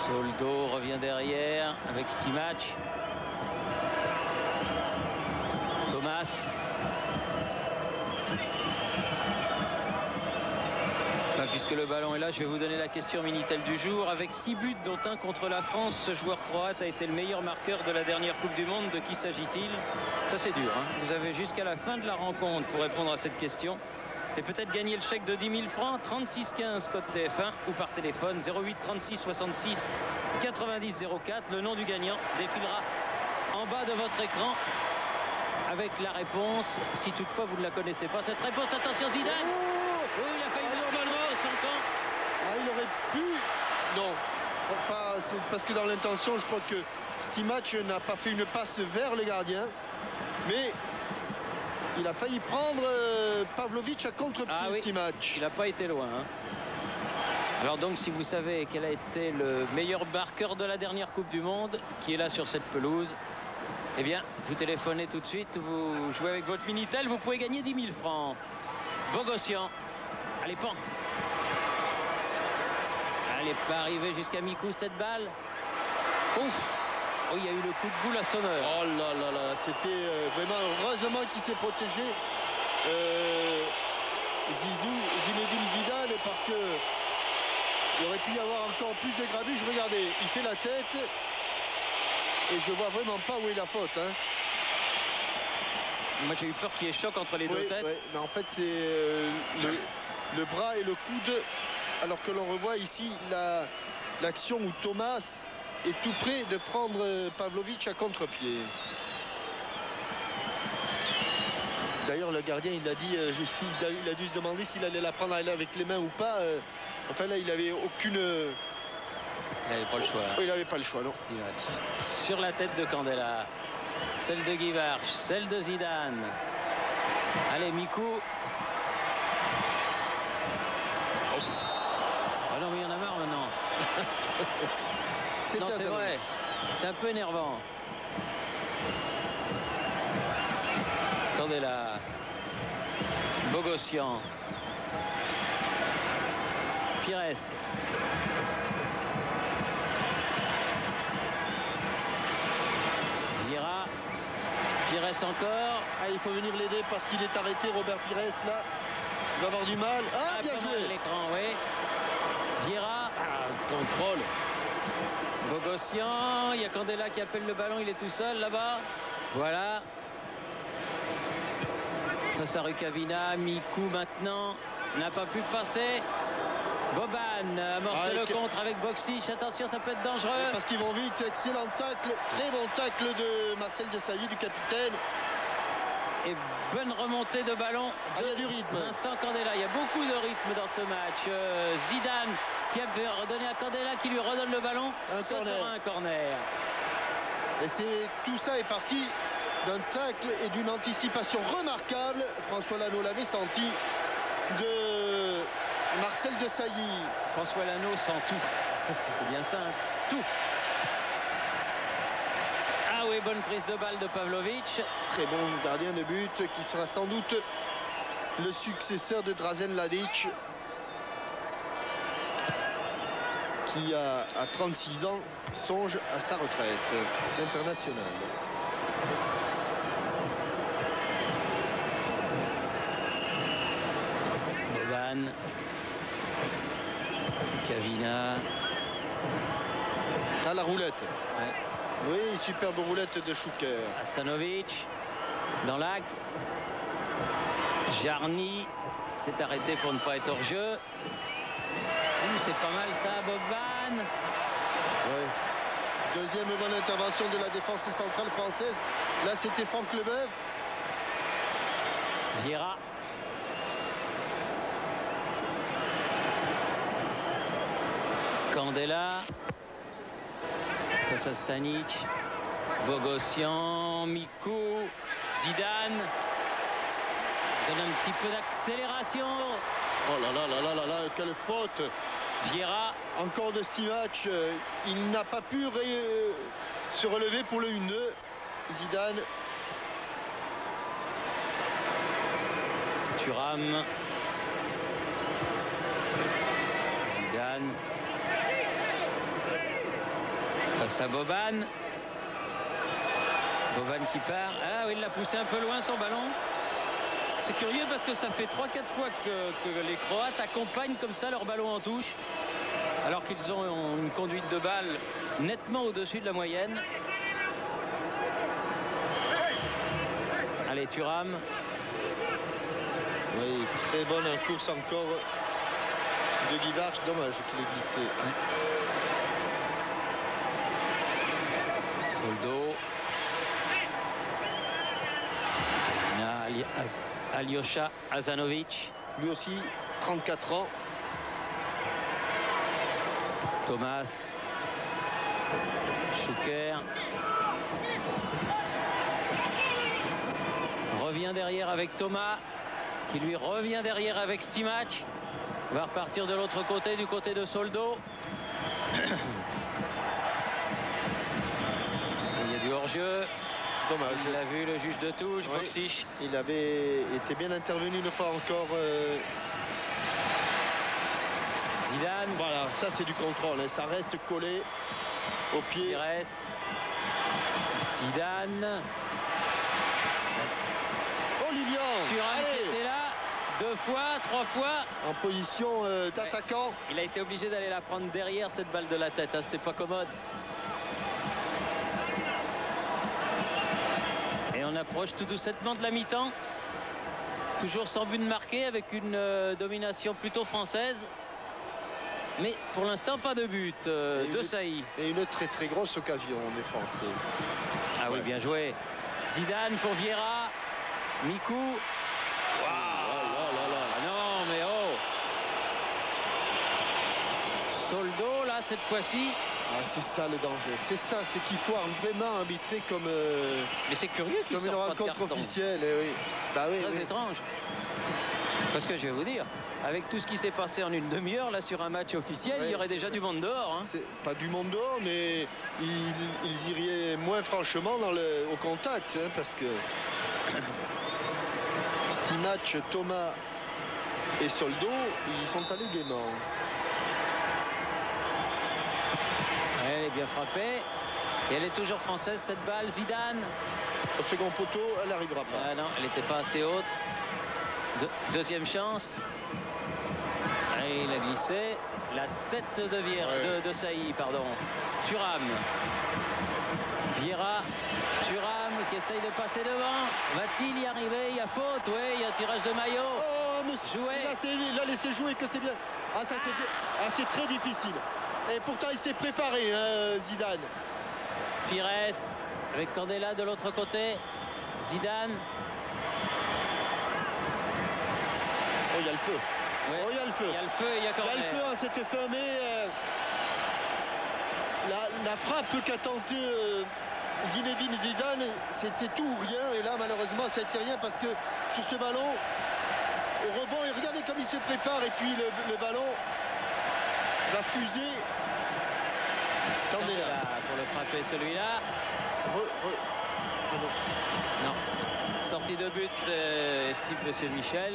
Soldo revient derrière avec Stimac. Thomas. Puisque le ballon est là, je vais vous donner la question Minitel du jour. Avec 6 buts dont un contre la France, ce joueur croate a été le meilleur marqueur de la dernière Coupe du Monde. De qui s'agit-il? Ça c'est dur. Vous avez jusqu'à la fin de la rencontre pour répondre à cette question. Et peut-être gagner le chèque de 10 000 francs, 36 15 code TF1 ou par téléphone 08 36 66 90 04. Le nom du gagnant défilera en bas de votre écran avec la réponse, si toutefois vous ne la connaissez pas. Cette réponse, attention Zidane. Oui, il a failli marquer son camp. Il aurait pu. Non, pas, parce que dans l'intention, je crois que Stimac n'a pas fait une passe vers le gardien, mais il a failli prendre Pavlovic à contre-pied. Oui, Stimac. il n'a pas été loin. Alors donc, si vous savez quel a été le meilleur marqueur de la dernière Coupe du Monde, qui est là sur cette pelouse, eh bien, vous téléphonez tout de suite, vous jouez avec votre Minitel, vous pouvez gagner 10 000 francs. Bogossian. Allez, pan. Elle n'est pas arrivée jusqu'à Mikou, cette balle. Ouf. Oh, il y a eu le coup de boule à Sommer. Oh là là là, c'était vraiment heureusement qu'il s'est protégé. Zinedine Zidane, parce que il aurait pu y avoir encore plus de grabuge. Regardez, il fait la tête et je vois vraiment pas où est la faute. Hein. Moi j'ai eu peur qu'il y ait choc entre les deux têtes. Oui, mais en fait c'est le bras et le coude, alors que l'on revoit ici l'action où Thomas est tout près de prendre Pavlovic à contre-pied. D'ailleurs le gardien il a dit, il a dû se demander s'il allait la prendre avec les mains ou pas. Enfin là il avait aucune... Il n'avait pas le choix. Il n'avait pas le choix, non. Sur la tête de Candela. Celle de Guy Varch, celle de Zidane. Allez, Mikou. Oh non, mais il y en a marre maintenant. Non, c'est vrai. C'est un peu énervant. Candela. Bogossian. Pires. Vieira. Pires encore. Ah, il faut venir l'aider parce qu'il est arrêté, Robert Pires, là. Il va avoir du mal. Ah, bien joué. L'écran, oui. Vieira. Contrôle. Bogossian. Il y a Candela qui appelle le ballon. Il est tout seul là-bas. Voilà. Face à Rukavina. Mikou maintenant n'a pas pu passer. Boban amorce le contre avec Boksic. Attention, ça peut être dangereux. Parce qu'ils vont vite. Excellent tacle. Très bon tacle de Marcel Desailly, du capitaine. Et bonne remontée de ballon de il y a du rythme. Vincent Candela. Il y a beaucoup de rythme dans ce match. Zidane qui a redonné à Candela, qui lui redonne le ballon. Ce sera un corner. Et tout ça est parti d'un tacle et d'une anticipation remarquable. François Lano l'avait senti, de Marcel Desailly. François Lano sent tout. C'est bien ça, hein. Tout. Ah oui, bonne prise de balle de Pavlovic. Très bon gardien de but qui sera sans doute le successeur de Drazen Ladic, qui à 36 ans songe à sa retraite internationale. Boban. Kavina. À la roulette. Ouais. Oui, superbe roulette de Schuker. Hasanovic dans l'axe. Jarny s'est arrêté pour ne pas être hors jeu. C'est pas mal ça, Boban. Ouais. Deuxième bonne intervention de la défense centrale française. Là, c'était Franck Leboeuf. Vieira. Candela. Face à Stanic. Bogossian. Mikou. Zidane. Donne un petit peu d'accélération. Oh là là là là là là, quelle faute. Vieira. Encore de Stimac. Il n'a pas pu se relever pour le 1-2. Zidane. Thuram. Zidane. Face à Boban. Boban qui part. Ah oui, il l'a poussé un peu loin son ballon. C'est curieux parce que ça fait 3-4 fois que les Croates accompagnent comme ça leur ballon en touche, alors qu'ils ont une conduite de balle nettement au-dessus de la moyenne. Allez, Thuram. Oui, très bonne course encore de Guy Varch. Dommage qu'il ait glissé. Ouais. Soldo. Alyosha Hasanovic. Lui aussi, 34 ans. Thomas. Schuker. Revient derrière avec Thomas, qui lui revient derrière avec Stimac. On va repartir de l'autre côté, du côté de Soldo. Il y a du hors-jeu. Dommage. Il l'a vu, le juge de touche, oui. Boksic. Il avait été bien intervenu une fois encore. Zidane. Voilà, ça c'est du contrôle, hein. Ça reste collé. Au pied. Pires. Zidane. Oh, Lilian. Thuram qui Allez, était là 2 fois, 3 fois. en position d'attaquant. Il a été obligé d'aller la prendre derrière cette balle de la tête, hein. C'était pas commode. Et on approche tout doucement de la mi-temps. Toujours sans but de marqué, avec une domination plutôt française. Mais pour l'instant, pas de but de Saï. Et une très très grosse occasion des Français. Ah oui, bien joué. Zidane pour Vieira. Mikou. Oh là là là. Ah non, mais oh. Soldo, là, cette fois-ci. Ah, c'est ça le danger. C'est ça, c'est qu'il faut vraiment arbitrer comme, Mais c'est curieux qu'il comme une sorte pas de rencontre carton. officielle. Eh oui. Bah oui, Très oui. étrange. Parce que je vais vous dire, avec tout ce qui s'est passé en une demi-heure, là, sur un match officiel, Ouais, il y aurait c'est déjà vrai. du monde dehors. Hein. C'est pas du monde dehors, mais ils iraient moins franchement au contact, hein, parce que Stimac, Thomas et Soldo, ils sont allés gaiement. Ouais, elle est bien frappée. Et elle est toujours française, cette balle. Zidane. Au second poteau, elle n'arrivera pas. Ah non, elle n'était pas assez haute. Deuxième chance. Allez, il a glissé. La tête de Vieira, Ouais. de Saï, pardon. Thuram. Vieira. Thuram qui essaye de passer devant. Va-t-il y arriver? Il y a faute. Oui, il y a tirage de maillot. Oh, monsieur, Jouer. il a laissé jouer, que c'est bien. Ah, ça c'est bien. Ah, c'est très difficile. Et pourtant, il s'est préparé, hein, Zidane. Pires avec Candela de l'autre côté. Zidane. Oh, il y a le feu. Ouais. Oh, il y a le feu. Il y a le feu et il y a Il y a corner. le feu à cette fin, mais la frappe qu'a tenté Zinedine Zidane, c'était tout ou rien. Et là, malheureusement, ça n'était rien parce que sur ce ballon, au rebond, et regardez comme il se prépare. Et puis le ballon va fuser. Candela. Pour le frapper, celui-là. Pardon. Non. Sortie de but, estime Monsieur Michel.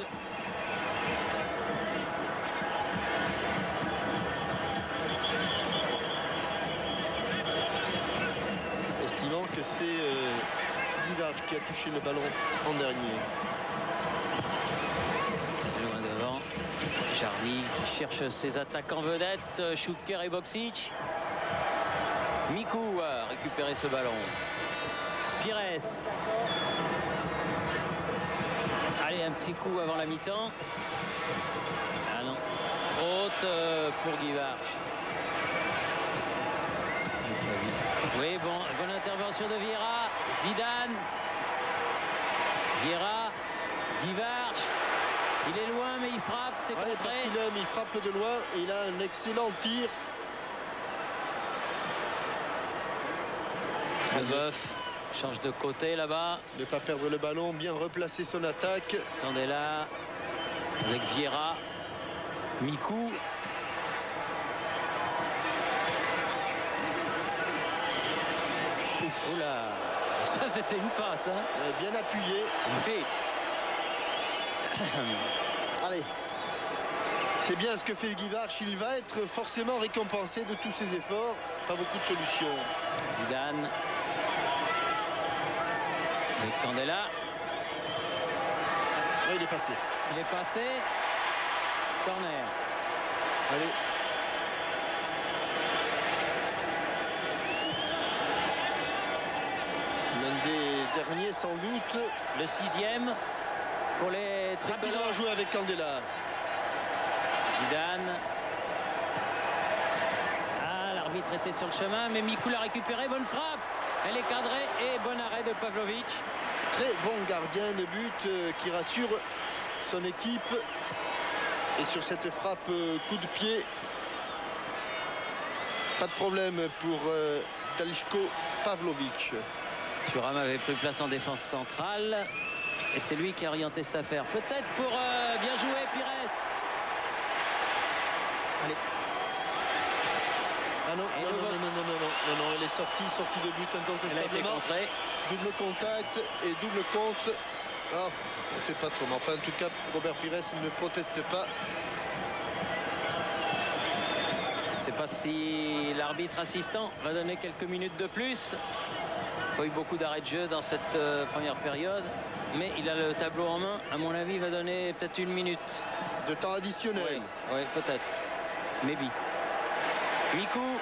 Estimant que c'est Guivard qui a touché le ballon en dernier. Loin devant. Jarny qui cherche ses attaquants vedettes, Schutker et Boksic. Mikou a récupéré ce ballon. Pires. Allez, un petit coup avant la mi-temps. Ah non. Trop haute pour Guivard. Oui, bonne intervention de Vieira. Zidane. Vieira. Guivard. Il est loin, mais il frappe. C'est Ouais, parce contré. qu'il aime, il frappe de loin et il a un excellent tir. Leboeuf change de côté là-bas. Ne pas perdre le ballon, bien replacer son attaque. Candela avec Vieira. Mikou. Oula, ça c'était une passe. Hein. Bien appuyé. Oui. Allez. C'est bien ce que fait Guivard. Il va être forcément récompensé de tous ses efforts. Pas beaucoup de solutions. Zidane. Avec Candela. Ouais, il est passé. Il est passé. Corner. Allez. L'un des derniers sans doute. Le 6e pour les Rapidement tricolores. joué avec Candela. Zidane. Ah, l'arbitre était sur le chemin, mais Mikou l'a récupéré. Bonne frappe. Elle est cadrée et bon arrêt de Pavlovic. Très bon gardien de but qui rassure son équipe. Et sur cette frappe coup de pied, pas de problème pour Dalichko Pavlovic. Thuram avait pris place en défense centrale. Et c'est lui qui a orienté cette affaire. Peut-être pour bien jouer Pires. Allez. Ah non, Et non, le non, vote. non, non, non, non, non, non, elle est sortie de but Elle a été incontestablement. contrée. Double contact et double contre. Ah, ne fait pas trop. Mais enfin, en tout cas, Robert Pires ne proteste pas. sais pas si l'arbitre assistant va donner quelques minutes de plus. Pas eu beaucoup d'arrêts de jeu dans cette première période, mais il a le tableau en main. À mon avis, il va donner peut-être 1 minute de temps additionnel. Oui, peut-être. Maybe. Mikou,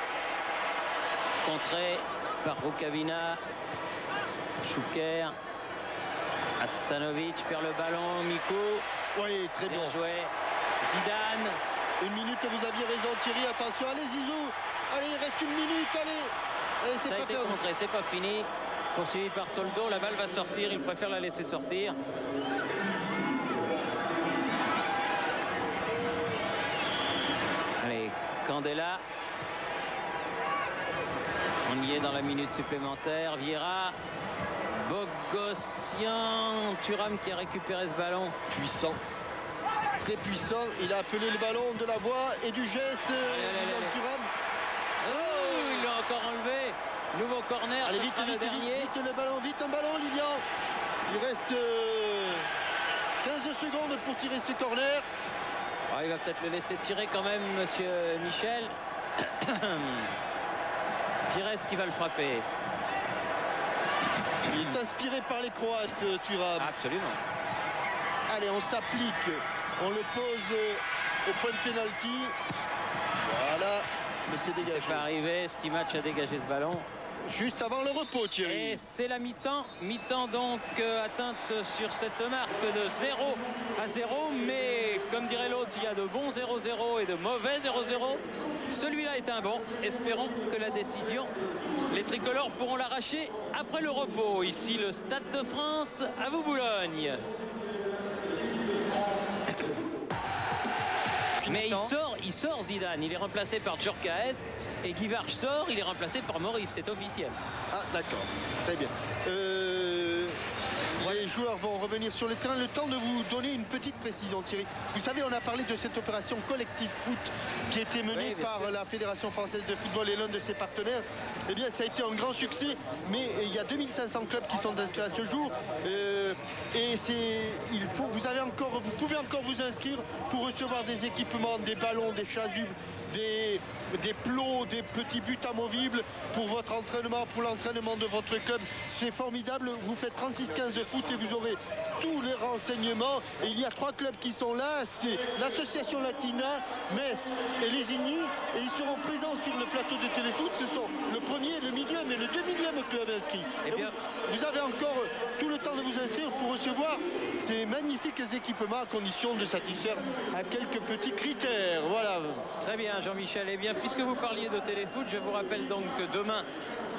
contré par Rukavina. Chouker. Hassanovic perd le ballon. Mikou. Oui, très bien joué. Zidane. 1 minute, vous aviez raison Thierry. Attention, allez Zizou. Allez, il reste 1 minute, allez. Ça a été contré, c'est pas fini. Poursuivi par Soldo, la balle va sortir. Il préfère la laisser sortir. Allez, Candela. On y est dans la minute supplémentaire. Vieira. Bogossian. Thuram qui a récupéré ce ballon. Puissant. Très puissant. Il a appelé le ballon de la voix et du geste. Thuram. Oh, il l'a encore enlevé. Nouveau corner. Allez, ce vite, sera le dernier. Vite le ballon, vite un ballon, Lilian. Il reste 15 secondes pour tirer ce corner. Oh, il va peut-être le laisser tirer quand même, monsieur Michel. Pires qui va le frapper. Il est inspiré par les Croates, Thuram. Absolument. Allez, on s'applique. On le pose au point de pénalty. Voilà. Mais c'est dégagé. C'est pas arrivé. Stimac a dégagé ce ballon. Juste avant le repos, Thierry. Et c'est la mi-temps. Mi-temps donc atteinte sur cette marque de 0-0. Mais comme dirait l'autre, il y a de bons 0-0 et de mauvais 0-0. Celui-là est un bon. Espérons que la décision, les tricolores pourront l'arracher après le repos. Ici le Stade de France, à vous Boulogne. Mais il sort Zidane. Il est remplacé par Djorkaeff. Et Guivarch sort, il est remplacé par Maurice, c'est officiel. Ah d'accord, très bien. Les joueurs vont revenir sur le terrain. Le temps de vous donner une petite précision, Thierry. Vous savez, on a parlé de cette opération collective foot qui a été menée par la Fédération française de football et l'un de ses partenaires. Eh bien, ça a été un grand succès, mais il y a 2500 clubs qui sont inscrits à ce jour. Et vous pouvez encore vous inscrire pour recevoir des équipements, des ballons, des chasubles, des plots, des petits buts amovibles pour votre entraînement, pour l'entraînement de votre club. C'est formidable. Vous faites 36-15 foot et vous aurez tous les renseignements. Et il y a 3 clubs qui sont là. C'est l'association Latina, Metz et Lésigny. Et ils seront présents sur le plateau de téléfoot. Ce sont le premier, le milieu, mais le 2 millième club inscrit. Eh bien, vous avez encore tout le temps de vous inscrire pour recevoir ces magnifiques équipements à condition de satisfaire à quelques petits critères. Voilà. Très bien, Jean-Michel. Eh bien, puisque vous parliez de téléfoot, je vous rappelle donc que demain,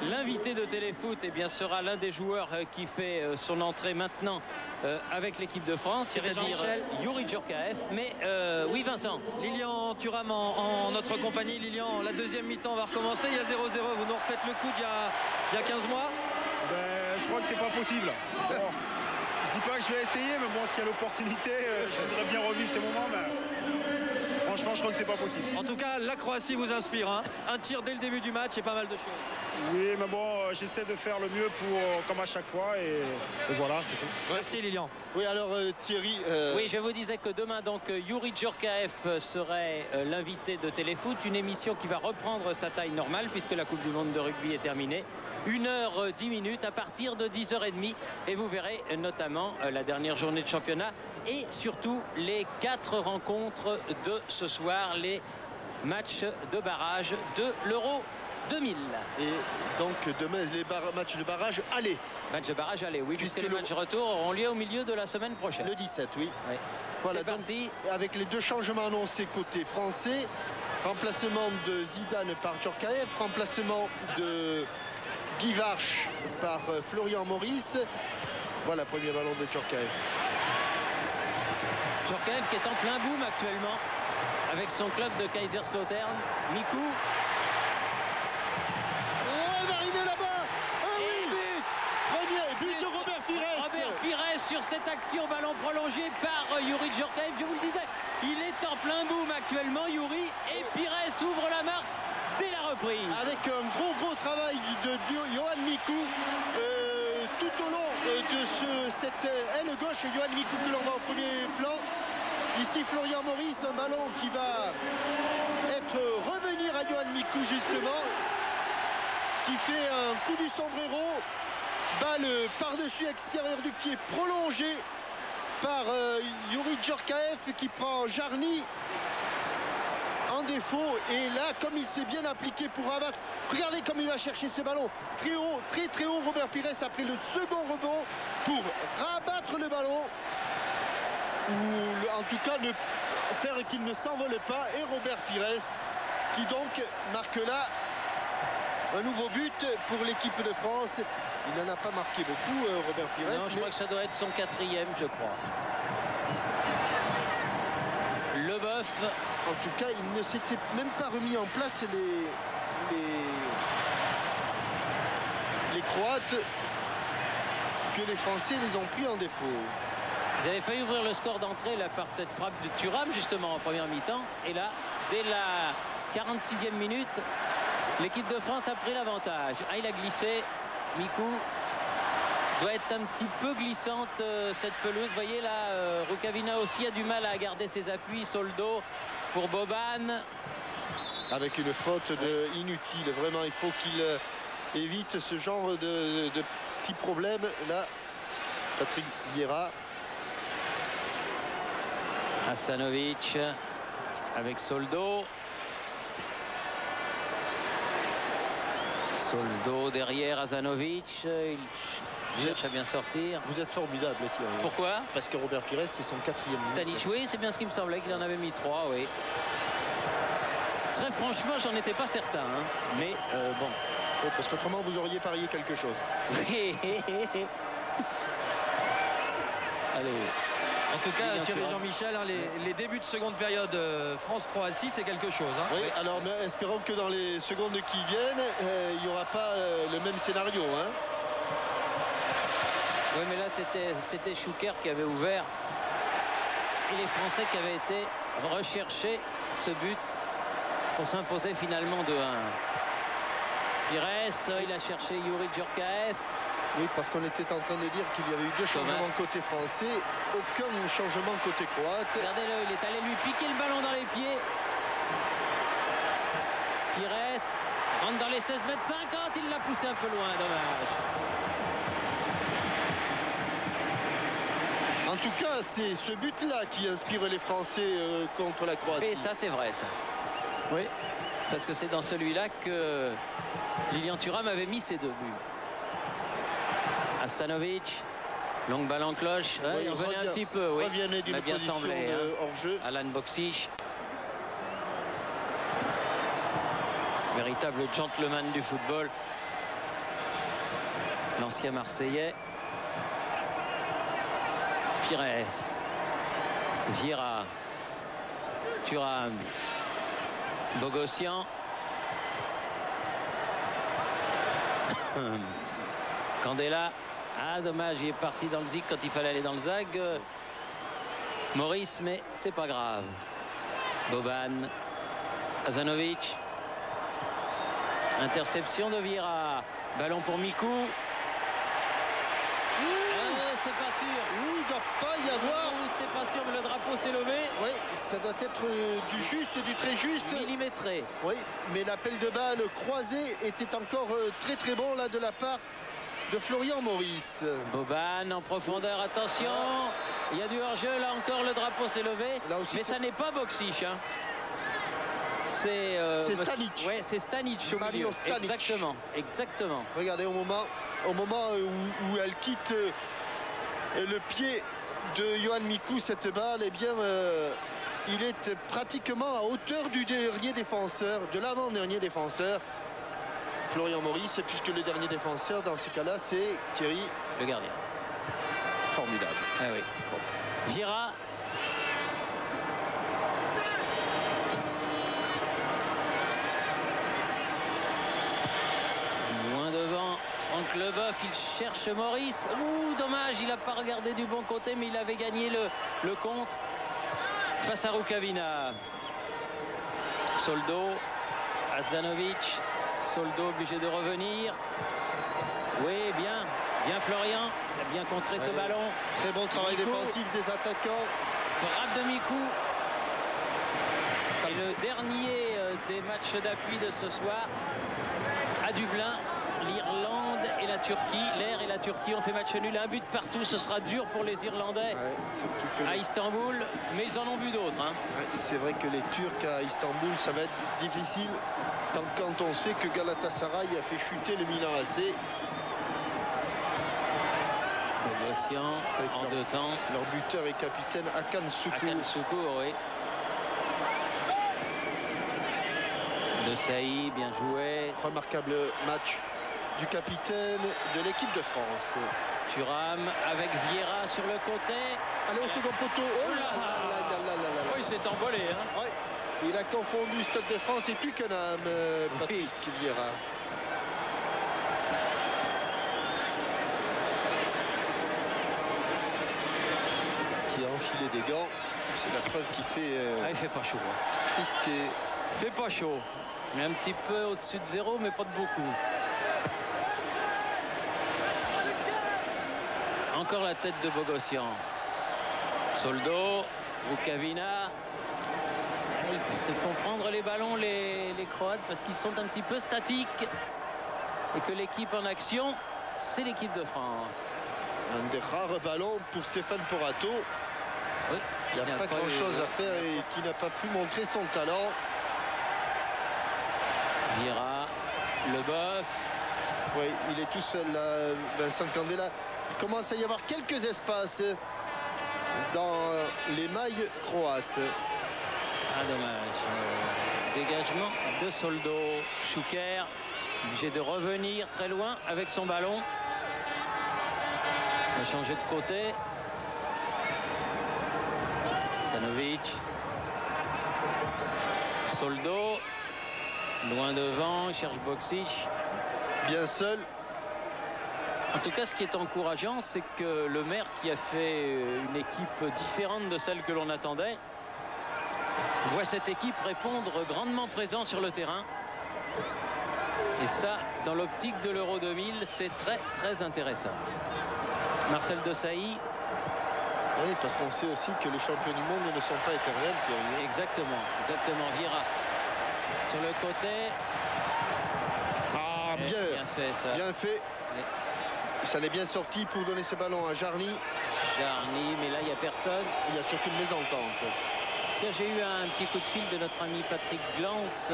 l'invité de téléfoot sera l'un des joueurs qui fait son entrée maintenant avec l'équipe de France, c'est-à-dire Youri Djorkaeff. Mais oui, Vincent. Lilian Thuram en notre compagnie. Lilian, la deuxième mi-temps va recommencer. Il y a 0-0. Vous nous refaites le coup d'il y a 15 mois. Je crois que c'est pas possible. Bon, je dis pas que je vais essayer, mais bon, s'il y a l'opportunité, je voudrais bien revivre ces moments. Mais franchement, je crois que c'est pas possible. En tout cas, la Croatie vous inspire. Hein. Un tir dès le début du match et pas mal de choses. Oui, mais bon, j'essaie de faire le mieux comme à chaque fois. Et voilà, c'est tout. Merci Lilian. Oui, alors Thierry. Oui, je vous disais que demain, donc, Youri Djorkaeff serait l'invité de Téléfoot. Une émission qui va reprendre sa taille normale puisque la Coupe du Monde de rugby est terminée. 1h10 à partir de 10h30. Et vous verrez notamment la dernière journée de championnat et surtout les 4 rencontres de ce soir, les matchs de barrage de l'Euro 2000. Et donc demain les matchs de barrage aller. Match de barrage aller, oui, puisque les matchs retour auront lieu au milieu de la semaine prochaine. Le 17, oui. Oui. Voilà, donc, parti. avec les 2 changements annoncés côté français, remplacement de Zidane par Djorkaeff, remplacement de Guivarch par Florian Maurice. Voilà, premier ballon de Djorkaeff. Djorkaeff qui est en plein boom actuellement avec son club de Kaiserslautern. Mikou. Oh, elle va arriver là-bas. Oh, et oui. But de Robert Pires. Robert Pires sur cette action, ballon prolongé par Youri Djorkaeff. Je vous le disais, il est en plein boom actuellement, Youri, et Pires ouvre la marque dès la reprise. Avec un gros travail de Yoann Mikou tout au long de cette aile gauche. Yoann Mikou que l'on voit au premier plan. Ici Florian Maurice, un ballon qui va être peut-être revenir à Yoann Mikou justement, qui fait un coup du sombrero, balle par-dessus extérieur du pied prolongé par Youri Djorkaeff qui prend Jarny en défaut. Et là, comme il s'est bien appliqué pour rabattre, regardez comme il va chercher ce ballon très haut, très haut. Robert Pires après le second rebond pour rabattre le ballon, ou en tout cas ne faire qu'il ne s'envole pas. Et Robert Pires qui donc marque là un nouveau but pour l'équipe de France. Il n'en a pas marqué beaucoup, Robert Pires. Non, je crois que ça doit être son 4e, je crois. Leboeuf. En tout cas, il ne s'était même pas remis en place les Croates, que les Français les ont pris en défaut. Ils avaient failli ouvrir le score d'entrée là par cette frappe de Thuram justement en première mi-temps. Et là, dès la 46e minute, l'équipe de France a pris l'avantage. Ah, il a glissé. Mikou doit être un petit peu glissante cette pelouse. Vous voyez là, Rukavina aussi a du mal à garder ses appuis. Soldo pour Boban. Avec une faute inutile. Vraiment, il faut qu'il évite ce genre de petits problèmes. Là, Patrick Vieira. Hasanovic avec Soldo. Soldo derrière Hasanovic. Il cherche à bien sortir. Vous êtes formidable, Thierry. Pourquoi? Parce que Robert Pires, c'est son 4e. Stanic, oui, c'est bien ce qui me semblait, qu'il en avait mis 3, oui. Très franchement, j'en étais pas certain. Hein. Mais bon. Oui, parce qu'autrement, vous auriez parié quelque chose. Allez. En tout cas, Thierry Jean-Michel, hein, les débuts de seconde période France-Croatie, c'est quelque chose. Hein. Oui, alors mais espérons que dans les secondes qui viennent, il n'y aura pas le même scénario. Hein. Oui, mais là, c'était Schuker qui avait ouvert. Et les Français qui avaient été rechercher ce but pour s'imposer finalement 2-1. Pires, il a cherché Youri Djorkaeff. Oui, parce qu'on était en train de dire qu'il y avait eu 2 changements côté français, aucun changement côté croate. Regardez-le, il est allé lui piquer le ballon dans les pieds. Pires rentre dans les 16 mètres 50, il l'a poussé un peu loin, dommage. En tout cas, c'est ce but-là qui inspire les Français contre la Croatie. Et ça, c'est vrai, ça. Oui, parce que c'est dans celui-là que Lilian Thuram avait mis ses 2 buts. Hasanovic, longue balle en cloche. Ouais, il revenait un petit peu, oui. Revenait d'une position semblé, hors jeu. Alan Boksic. Véritable gentleman du football. L'ancien Marseillais. Pires. Vieira. Thuram. Bogossian. Candela. Ah, dommage, il est parti dans le zig quand il fallait aller dans le zag. Maurice, mais c'est pas grave. Boban. Hasanovic. Interception de Vieira. Ballon pour Mikou. C'est pas sûr. Il ne doit pas y avoir. C'est pas sûr, mais le drapeau s'est levé. Oui, ça doit être du juste, du très juste. Millimétré. Oui, mais l'appel de balle croisé était encore très bon là de la part de Florian Maurice. Boban en profondeur, attention. Il y a du hors-jeu, là encore le drapeau s'est levé. Là aussi, mais ça n'est pas Boksic. Hein. C'est Stanic. Oui, c'est Stanic au milieu. Stanic. Exactement. Regardez, au moment où elle quitte le pied de Yoann Mikou, cette balle, eh bien, il est pratiquement à hauteur du dernier défenseur, de l'avant-dernier défenseur, Florian Maurice, puisque le dernier défenseur, dans ce cas-là, c'est Thierry. Le gardien. Formidable. Ah oui. Bon. Vieira. Loin devant. Franck Leboeuf, il cherche Maurice. Ouh, dommage, il n'a pas regardé du bon côté, mais il avait gagné le contre face à Rukavina. Soldo, Hasanovic. Soldo obligé de revenir. Oui, bien Florian. Il a bien contré ce ballon. Très bon travail défensif des attaquants. Frappe de Mikou. Et le dernier des matchs d'appui de ce soir. À Dublin, l'Irlande et la Turquie. L'Air et la Turquie ont fait match nul. Un but partout, ce sera dur pour les Irlandais à Istanbul. Mais ils en ont vu d'autres. Hein. Ouais, c'est vrai que les Turcs à Istanbul, ça va être difficile. Quand on sait que Galatasaray a fait chuter le Milan AC. Bogossian en deux temps. Leur buteur et capitaine Hakan Şükür. Hakan Şükür, oui. De Saï, bien joué. Remarquable match du capitaine de l'équipe de France. Thuram avec Vieira sur le côté. Allez au second poteau. Oh là là. Oh, il s'est envolé. Hein. Ouais. Il a confondu Stade de France et Twickenham, Patrick Vieira. Qui a enfilé des gants. C'est la preuve qu'il fait... il fait pas chaud. Hein. Frisqué. Il fait pas chaud. Il est un petit peu au-dessus de zéro, mais pas de beaucoup. Encore la tête de Bogossian. Soldo, Rukavina. Ils se font prendre les ballons, les Croates, parce qu'ils sont un petit peu statiques. Et que l'équipe en action, c'est l'équipe de France. Un des rares ballons pour Stéphane Porato. Oui, il n'y a pas grand-chose à faire et qui n'a pas pu montrer son talent. Vieira, Leboeuf. Oui, il est tout seul là, Vincent Candela. Il commence à y avoir quelques espaces dans les mailles croates. Ah, dommage. Dégagement de Soldo. Şükür, obligé de revenir très loin avec son ballon. Il va changer de côté. Sanovic. Soldo. Loin devant, il cherche Boksic. Bien seul. En tout cas, ce qui est encourageant, c'est que le maire, qui a fait une équipe différente de celle que l'on attendait, voit cette équipe répondre grandement présent sur le terrain. Et ça, dans l'optique de l'Euro 2000, c'est très, très intéressant. Marcel Desailly. Oui, parce qu'on sait aussi que les champions du monde ne sont pas éternels, Thierry. Exactement, exactement. Vieira sur le côté. Ah, bien fait ça. Bien fait. Oui. Ça l'est bien sorti pour donner ce ballon à Jarny. Jarny, mais là, il n'y a personne. Il y a surtout une mésentente. Tiens, j'ai eu un petit coup de fil de notre ami Patrick Glance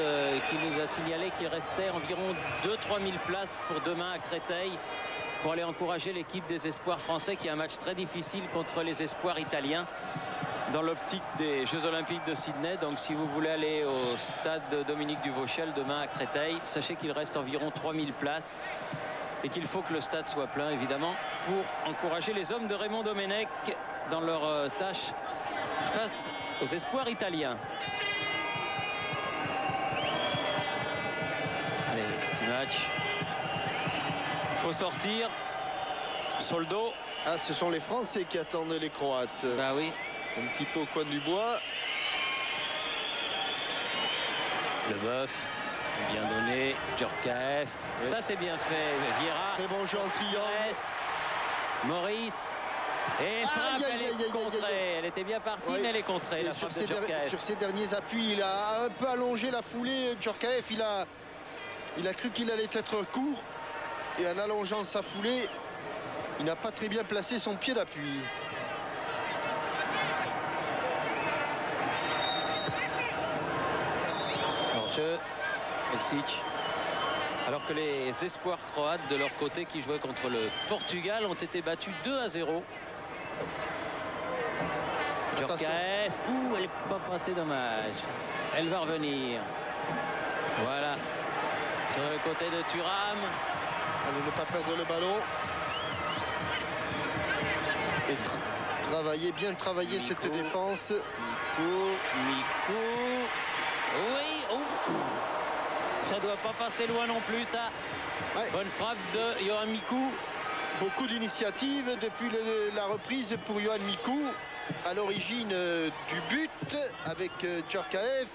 qui nous a signalé qu'il restait environ 2-3 000 places pour demain à Créteil pour aller encourager l'équipe des espoirs français qui a un match très difficile contre les espoirs italiens dans l'optique des Jeux Olympiques de Sydney. Donc si vous voulez aller au stade Dominique Duvauchel demain à Créteil, sachez qu'il reste environ 3 000 places et qu'il faut que le stade soit plein évidemment pour encourager les hommes de Raymond Domenech dans leur tâche face aux espoirs italiens. Allez, petit match. Il faut sortir. Soldo. Ah, ce sont les Français qui attendent les Croates. Bah oui. Un petit peu au coin du bois. Leboeuf. Bien donné. Djorkaeff. Oui. Ça, c'est bien fait. Vieira. Très bon jeu en triangle. Maurice. Et frappe, elle est contrée. Elle était bien partie, mais elle est contrée, la frappe de Djorkaeff. Sur ses derniers appuis, il a un peu allongé la foulée. Djorkaeff, il a cru qu'il allait être court. Et en allongeant sa foulée, il n'a pas très bien placé son pied d'appui. Hors-jeu, Boksic. Alors que les espoirs croates, de leur côté, qui jouaient contre le Portugal, ont été battus 2-0. Djorkaeff, elle n'est pas passée, dommage. Elle va revenir. Voilà. Sur le côté de Thuram. Allez, ne pas perdre le ballon. Et bien travailler Mikou. cette défense. Mikou. Oui, ouf. Ça doit pas passer loin non plus, ça. Ouais. Bonne frappe de Yohan Mikou. Beaucoup d'initiatives depuis la reprise pour Yohan Mikou. À l'origine du but avec Djorkaeff.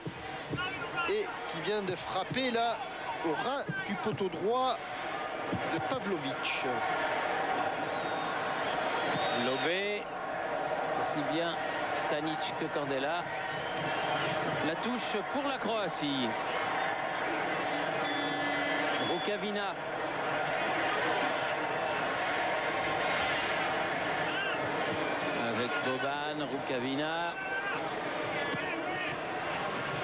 Et qui vient de frapper là au ras du poteau droit de Pavlovic. Lobé, aussi bien Stanic que Candela. La touche pour la Croatie. Rukavina. Avec Boban, Rukavina.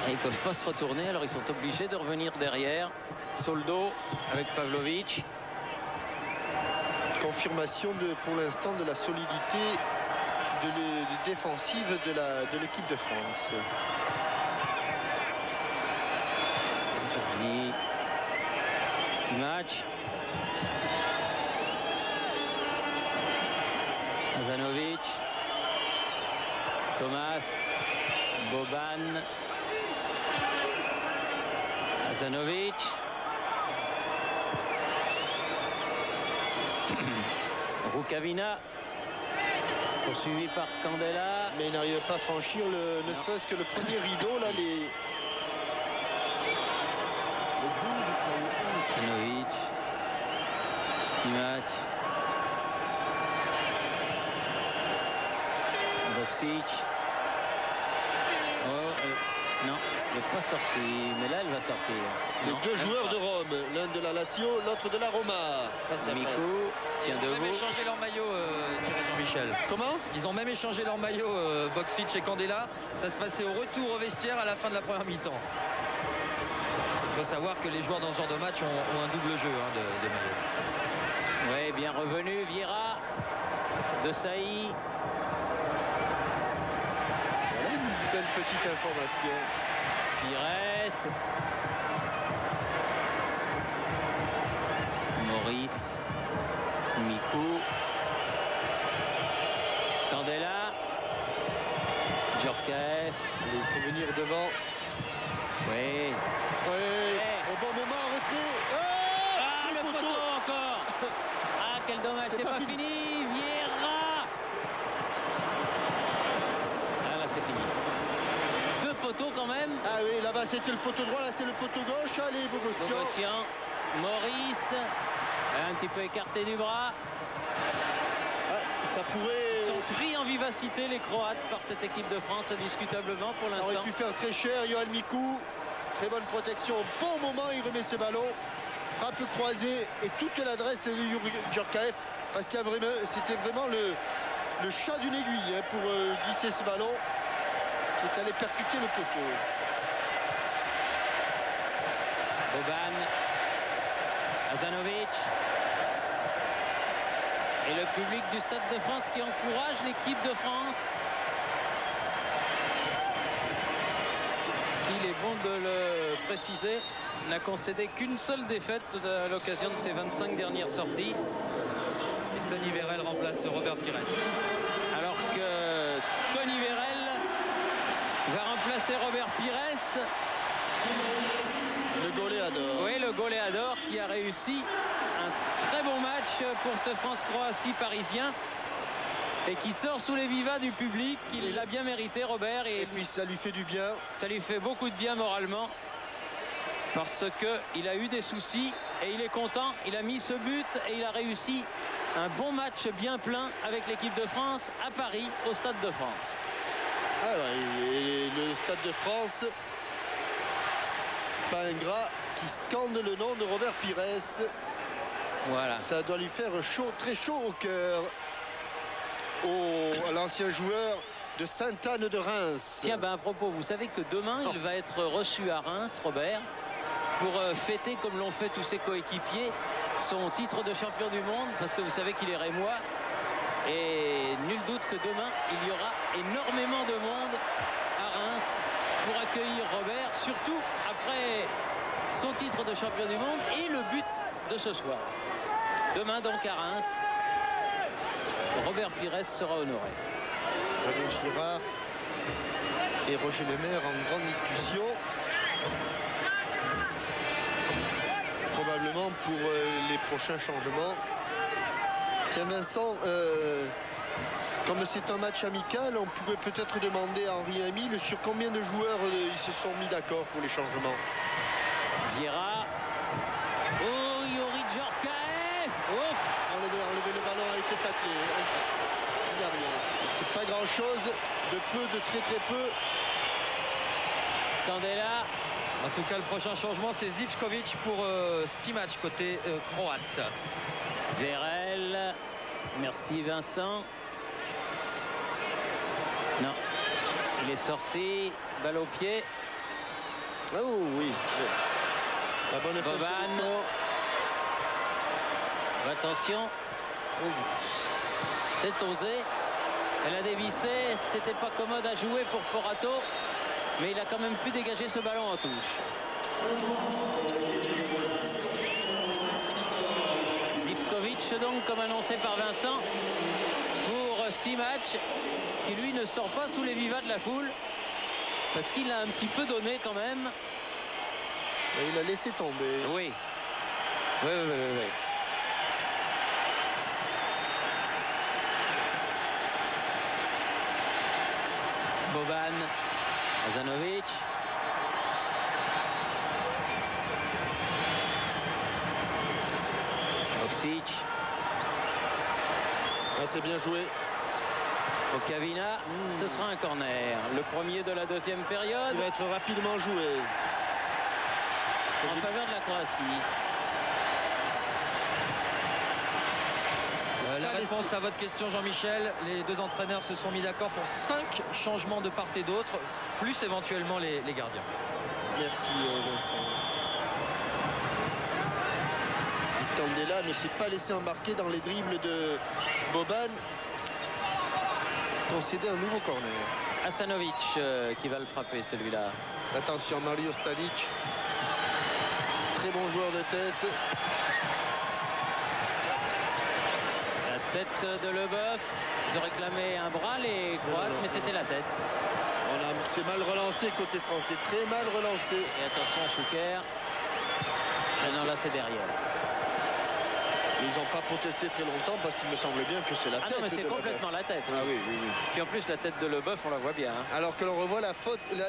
Et ils ne peuvent pas se retourner, alors ils sont obligés de revenir derrière. Soldo avec Pavlovic. Confirmation pour l'instant de la solidité défensive de l'équipe de France. Giovanni. Stimac. Azanovic. Thomas. Boban. Azanovic. Rukavina. Poursuivi par Candela. Mais il n'arrive pas à franchir ne serait-ce que le premier rideau. Là, Azanovic. Stimac. Boksic. Non, elle n'est pas sortie, mais là elle va sortir. Les Non, deux même joueurs pas. de Rome, l'un de la Lazio, l'autre de la Roma. Face à Miku face. tient Ils ont même debout. échangé leur maillot, Thierry Jean-Michel. Comment? Ils ont même échangé leur maillot, Boksic et Candela. Ça se passait au retour au vestiaire à la fin de la première mi-temps. Il faut savoir que les joueurs dans ce genre de match ont un double jeu de maillots. Oui, bien revenu. Vieira. De Sailly. Voilà une belle petite information. Pires. Maurice. Miku. Candela. Djorkaeff. Il faut venir devant. Oui. Ouais, au bon moment, en retrait. Ah, le poteau encore. Ah, quel dommage, c'est pas fini. Vieira. Ah, là, c'est fini. Deux poteaux quand même. Ah oui, là-bas, c'était le poteau droit, là, c'est le poteau gauche. Allez, Bogossian. Bogossian. Maurice. Un petit peu écarté du bras. Ah, ça pourrait... Ils sont pris en vivacité, les Croates, par cette équipe de France, indiscutablement pour Ça aurait l'instant. pu faire très cher, Johan Miku. Très bonne protection. Au bon moment, il remet ce ballon. Frappe croisée et toute l'adresse de Yuri Djorkaeff. Parce qu'il c'était vraiment le chat d'une aiguille pour glisser ce ballon qui est allé percuter le poteau. Boban. Azanovic. Et le public du Stade de France qui encourage l'équipe de France. Il est bon de le préciser, n'a concédé qu'une seule défaite à l'occasion de ses 25 dernières sorties. Et Tony Vérel remplace Robert Pires. Alors que Tony Vérel va remplacer Robert Pires. Le goléador. Oui, le goléador qui a réussi un très bon match pour ce France-Croatie parisien et qui sort sous les vivas du public. Il l'a bien mérité, Robert. Et puis ça lui fait du bien. Ça lui fait beaucoup de bien moralement parce qu'il a eu des soucis et il est content. Il a mis ce but et il a réussi un bon match bien plein avec l'équipe de France à Paris, au Stade de France. Ah ouais, et le Stade de France, pas ingrat, qui scande le nom de Robert Pires. Voilà. Ça doit lui faire chaud, très chaud au cœur. À l'ancien joueur de Sainte-Anne de Reims. Tiens, ben à propos, vous savez que demain, il va être reçu à Reims, Robert, pour fêter, comme l'ont fait tous ses coéquipiers, son titre de champion du monde, parce que vous savez qu'il est rémois. Et nul doute que demain, il y aura énormément de monde à Reims pour accueillir Robert, surtout après son titre de champion du monde et le but de ce soir. Demain donc à Reims, Robert Pires sera honoré. René Girard et Roger Lemaire en grande discussion. Probablement pour les prochains changements. Tiens Vincent, comme c'est un match amical, on pourrait peut-être demander à Henri Hamil sur combien de joueurs ils se sont mis d'accord pour les changements. Vieira. Oh, Yuri Djorkaeff. Oh. Enlevé, le ballon a été taclé. Il n'y a rien. C'est pas grand-chose, de peu, de très très peu. Candela. En tout cas, le prochain changement, c'est Zivkovic pour Stimac, côté croate. Vérel. Merci Vincent. Non. Il est sorti. Balle au pied. Oh oui. La bonne effet. Boban. Attention. Oh. C'est osé. Elle a dévissé. C'était pas commode à jouer pour Porato. Mais il a quand même pu dégager ce ballon en touche. Zivkovic donc, comme annoncé par Vincent, pour Stimac, qui lui ne sort pas sous les vivas de la foule, parce qu'il a un petit peu donné quand même. Et il a laissé tomber. Oui. Oui. Boban, Hazanovic. Boksic. Ah, c'est bien joué. Okavina, ce sera un corner. Le premier de la deuxième période. Il va être rapidement joué. En faveur de la Croatie. La réponse à votre question, Jean-Michel, les deux entraîneurs se sont mis d'accord pour 5 changements de part et d'autre, plus éventuellement les gardiens. Merci Vincent. Candela ne s'est pas laissé embarquer dans les dribbles de Boban. Concéder un nouveau corner. Hasanovic qui va le frapper, celui-là. Attention, Mario Stanic. Très bon joueur de tête. La tête de Leboeuf. Ils ont réclamé un bras, les Croates, mais c'était la tête. C'est mal relancé côté français. Très mal relancé. Et attention à Schuker. Ah non, là c'est derrière. Ils n'ont pas protesté très longtemps parce qu'il me semble bien que c'est la tête. Ah non, mais c'est de complètement la tête. Ah oui. Puis en plus, la tête de Leboeuf, on la voit bien. Alors que l'on revoit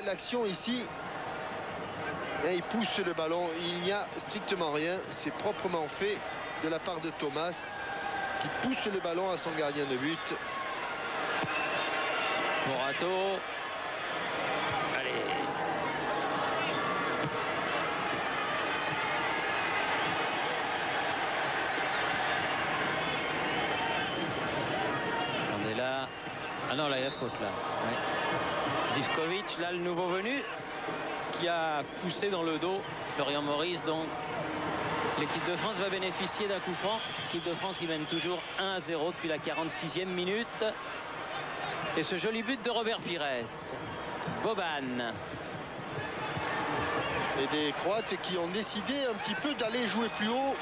l'action ici. Et il pousse le ballon. Il n'y a strictement rien. C'est proprement fait de la part de Thomas, qui pousse le ballon à son gardien de but. Porato. Allez. Candela. Ah non, là, il y a faute, là. Ouais. Zivkovic, là, le nouveau venu, qui a poussé dans le dos Florian Maurice, donc l'équipe de France va bénéficier d'un coup franc. L'équipe de France qui mène toujours 1-0 depuis la 46e minute. Et ce joli but de Robert Pires. Boban. Et des Croates qui ont décidé un petit peu d'aller jouer plus haut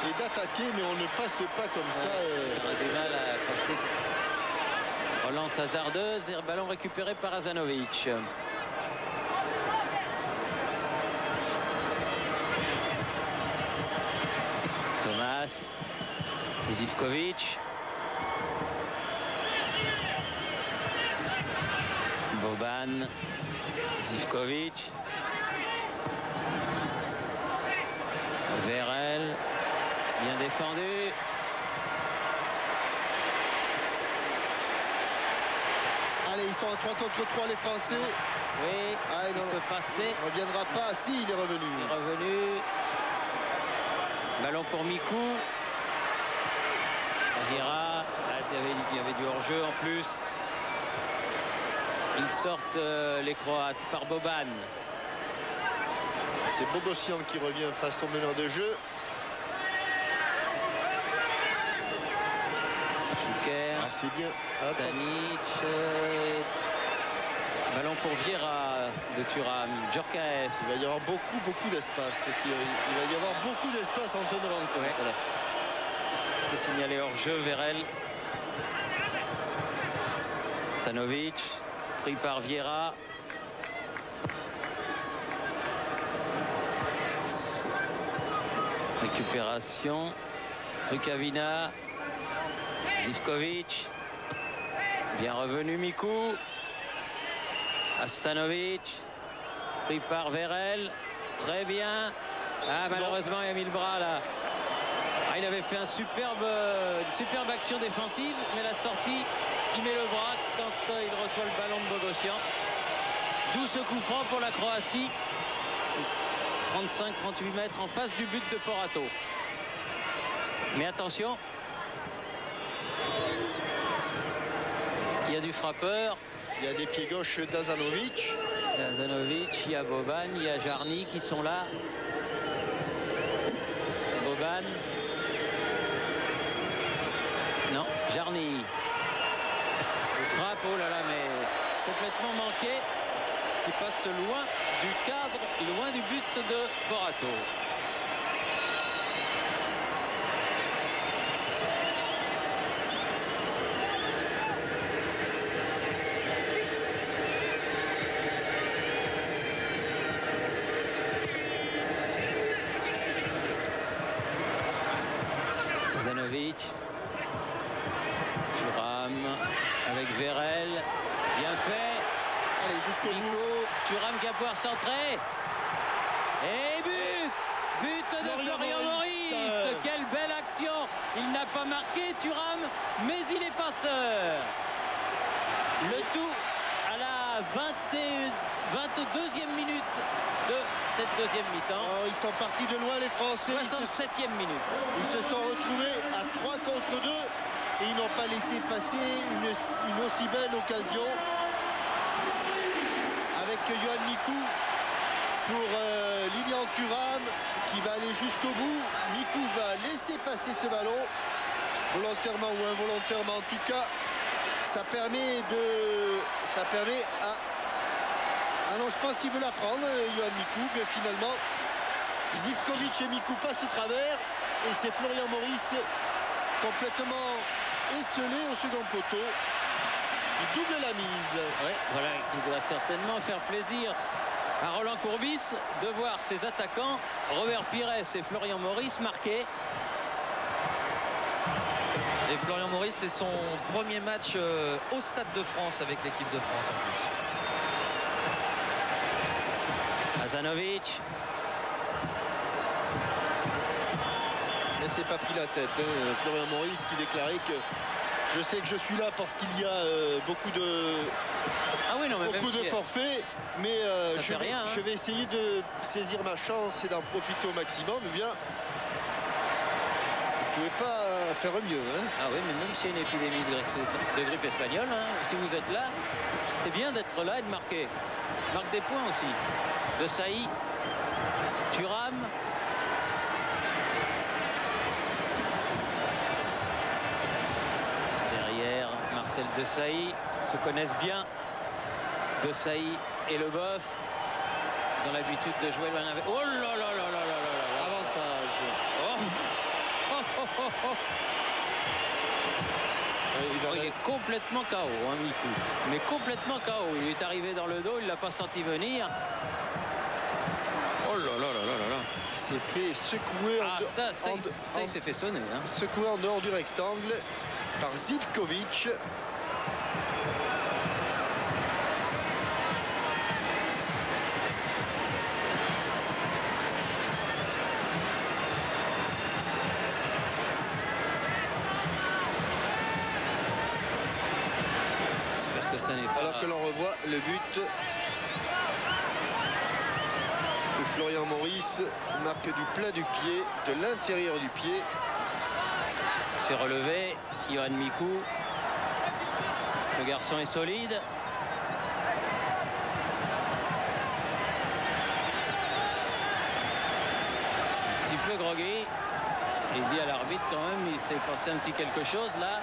et d'attaquer, mais on ne passe pas comme ça. On a du mal à passer. Relance hasardeuse et ballon récupéré par Hazanovic. Thomas. Zivkovic. Boban. Zivkovic. Vérel. Bien défendu. Allez, ils sont à 3 contre 3 les Français. Oui, il peut passer. Il ne reviendra pas. Si, il est revenu. Il est revenu. Ballon pour Mikou. Vira. Il y avait du hors-jeu en plus. Ils sortent les Croates par Boban. C'est Bogossian qui revient face au meneur de jeu. Schuker. Ah, c'est bien. Stanic. Ballon pour Vieira de Thuram. Djorkaeff. Il va y avoir beaucoup d'espace, Thierry. Il va y avoir beaucoup d'espace en fin de rencontre. Ouais. Voilà. C'est signalé hors jeu, Vérel. Sanovic. Pris par Vieira. Récupération. Rukavina. Zivkovic. Bien revenu Mikou. Hasanovic. Pris par Vérel. Très bien. Ah, malheureusement, il a mis le bras là. Ah, il avait fait une superbe action défensive, mais la sortie qui met le bras quand il reçoit le ballon de Bogossian. D'où ce coup franc pour la Croatie. 35-38 mètres en face du but de Porato. Mais attention, il y a du frappeur. Il y a des pieds gauches d'Azanovic. Azanovic, il y a Boban, il y a Jarny qui sont là. Boban. Non, Jarny. Frappe, oh là là, mais complètement manqué. Qui passe loin du cadre, loin du but de Porato. Zanovic, Thuram avec Vérel, bien fait. Allez, jusqu'au bout. Thuram qui va pouvoir centrer. Et but! But de Florian Maurice. Quelle belle action. Il n'a pas marqué Thuram, mais il est passeur. Le tout à la 22e minute de cette deuxième mi-temps. Oh, ils sont partis de loin les Français. 67e minute. Ils se sont retrouvés à 3 contre 2 et ils n'ont pas laissé passer une aussi belle occasion. Avec Yohan Mikou pour Lilian Thuram qui va aller jusqu'au bout. Mikou va laisser passer ce ballon, volontairement ou involontairement. En tout cas, ça permet à... Ah non, je pense qu'il veut la prendre, Yohan Mikou, mais finalement, Zivkovic et Mikou passent au travers et c'est Florian Maurice complètement esselé au second poteau. Il double la mise. Ouais, voilà, il doit certainement faire plaisir à Roland Courbis de voir ses attaquants, Robert Pires et Florian Maurice, marquer. Et Florian Maurice, c'est son premier match au Stade de France avec l'équipe de France en plus. Azanovic. Mais c'est pas pris la tête, hein. Florian Maurice qui déclarait que je sais que je suis là parce qu'il y a beaucoup de forfaits, mais je vais essayer de saisir ma chance et d'en profiter au maximum. Eh bien, vous ne pouvez pas faire mieux. Hein. Ah oui, mais même s'il y a une épidémie de grippe espagnole, hein, si vous êtes là, c'est bien d'être là et de marquer. Marque des points aussi. De Saï, Thuram. Derrière, Marcel Desailly se connaissent bien. Desailly et Leboeuf. Ils ont l'habitude de jouer l'un avec. Oh là là là là là là là. Avantage. Oh. Oh, oh, oh, oh. Il est complètement KO, hein, Mikou. Mais complètement KO. Il est arrivé dans le dos, il ne l'a pas senti venir. Oh là là là là là. Il s'est fait secouer. Ah, ça il s'est fait sonner. Hein. Secoué en dehors du rectangle par Zivkovic. Alors que l'on revoit le but où Florian Maurice marque du plat du pied, de l'intérieur du pied. C'est relevé, Yohan Mikou. Le garçon est solide. Un petit peu groggy. Il dit à l'arbitre quand même, il s'est passé un petit quelque chose là.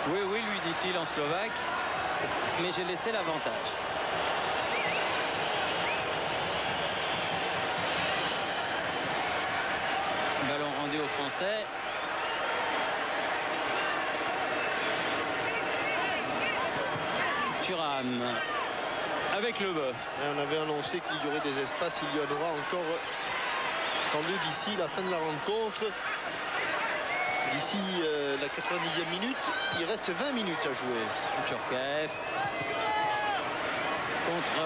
Oui, oui, lui dit-il en slovaque. Mais j'ai laissé l'avantage. Ballon rendu aux Français. Thuram avec Leboeuf. On avait annoncé qu'il y aurait des espaces. Il y en aura encore sans doute d'ici la fin de la rencontre. D'ici la 90e minute, il reste 20 minutes à jouer. Tchorkaeff. Contre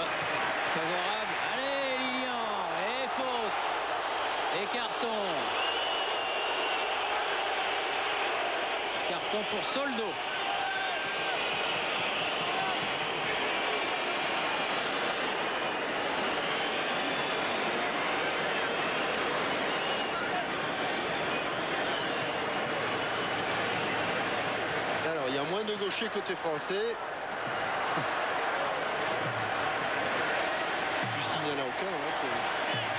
favorable. Allez, Lilian. Et faute. Et carton. Carton pour Soldo. Point de gaucher côté français. Puisqu'il n'y en a aucun.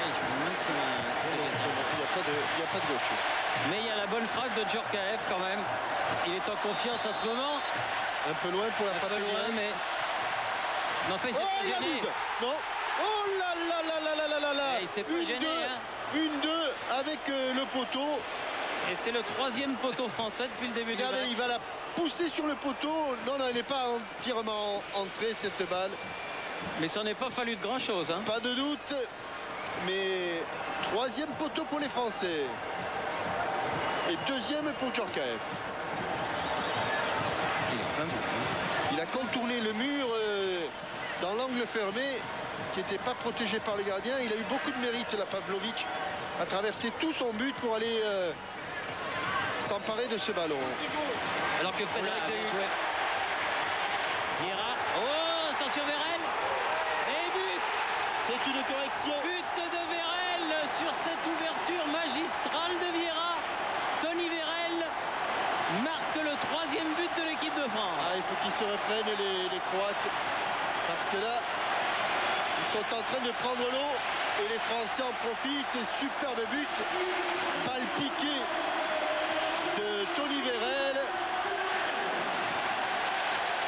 Je me demande si Il n'y a pas de gaucher. Mais il y a la bonne frappe de Djorkaeff quand même. Il est en confiance en ce moment. Un peu loin pour la Un frappe peu loin, directe. mais... Non, fait, il s'est Oh, pas il a gêné. mise. Non. Oh là là là là là là là là. Il s'est pas gêné. Hein. 1-2 avec le poteau. Et c'est le 3e poteau français depuis le début du Regardez, match. il va la pousser sur le poteau. Non, non, elle n'est pas entièrement entrée cette balle. Mais ça n'est pas fallu de grand-chose. Hein. Pas de doute. Mais 3e poteau pour les Français. Et 2e pour Djorkaeff. Il a contourné le mur dans l'angle fermé qui n'était pas protégé par le gardien. Il a eu beaucoup de mérite, la Pavlovic, à traverser tout son but pour aller s'emparer de ce ballon. Alors que Frédéric Bien Dehu. joué. Vieira. Oh, attention Vérel. Et but. C'est une correction. But de Vérel sur cette ouverture magistrale de Vieira. Tony Vérel marque le 3e but de l'équipe de France. Ah, il faut qu'ils se reprennent les Croates. Parce que là, ils sont en train de prendre l'eau. Et les Français en profitent. Et superbe but. Balle piquée de Tony Vérel.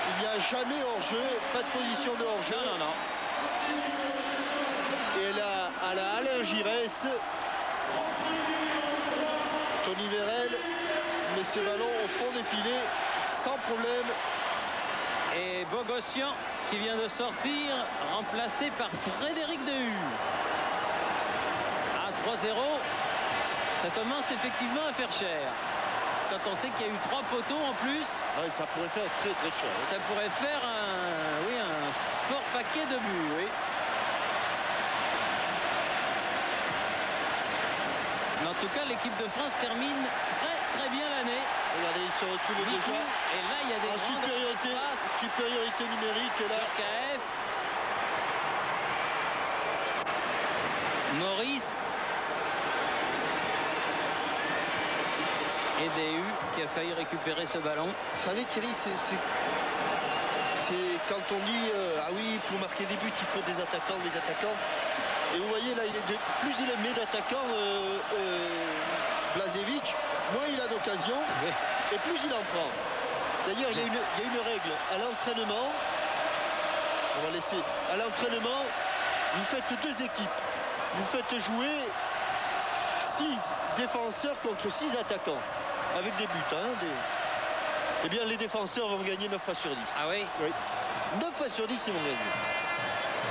Il n'y a jamais hors-jeu. Pas de position de hors-jeu. Non, non, non. Et là, à la Alain Giresse, Tony Vérel met ce ballon au fond des filets sans problème. Et Bogossian qui vient de sortir, remplacé par Frédéric Dehu. À 3-0, ça commence effectivement à faire cher. Quand on sait qu'il y a eu 3 poteaux en plus, Ouais, ça pourrait faire très très cher. ça pourrait faire un fort paquet de buts. Oui. Mais en tout cas, l'équipe de France termine très bien l'année. Regardez, ils se retrouvent Mikou, déjà et là, il y a des en grandes supériorité numérique. Là. Djorkaeff. Maurice. Et Dehu qui a failli récupérer ce ballon. Vous savez, Thierry, c'est quand on dit ah oui, pour marquer des buts, il faut des attaquants. Et vous voyez, là, plus il met d'attaquants, Blažević, moins il a d'occasion Oui. et plus il en prend. D'ailleurs, il y a une règle à l'entraînement. On va laisser. À l'entraînement, vous faites 2 équipes. Vous faites jouer 6 défenseurs contre 6 attaquants. Avec des buts. Hein, Eh bien, les défenseurs vont gagner 9 fois sur 10. Ah oui. Oui. 9 fois sur 10, ils vont gagner.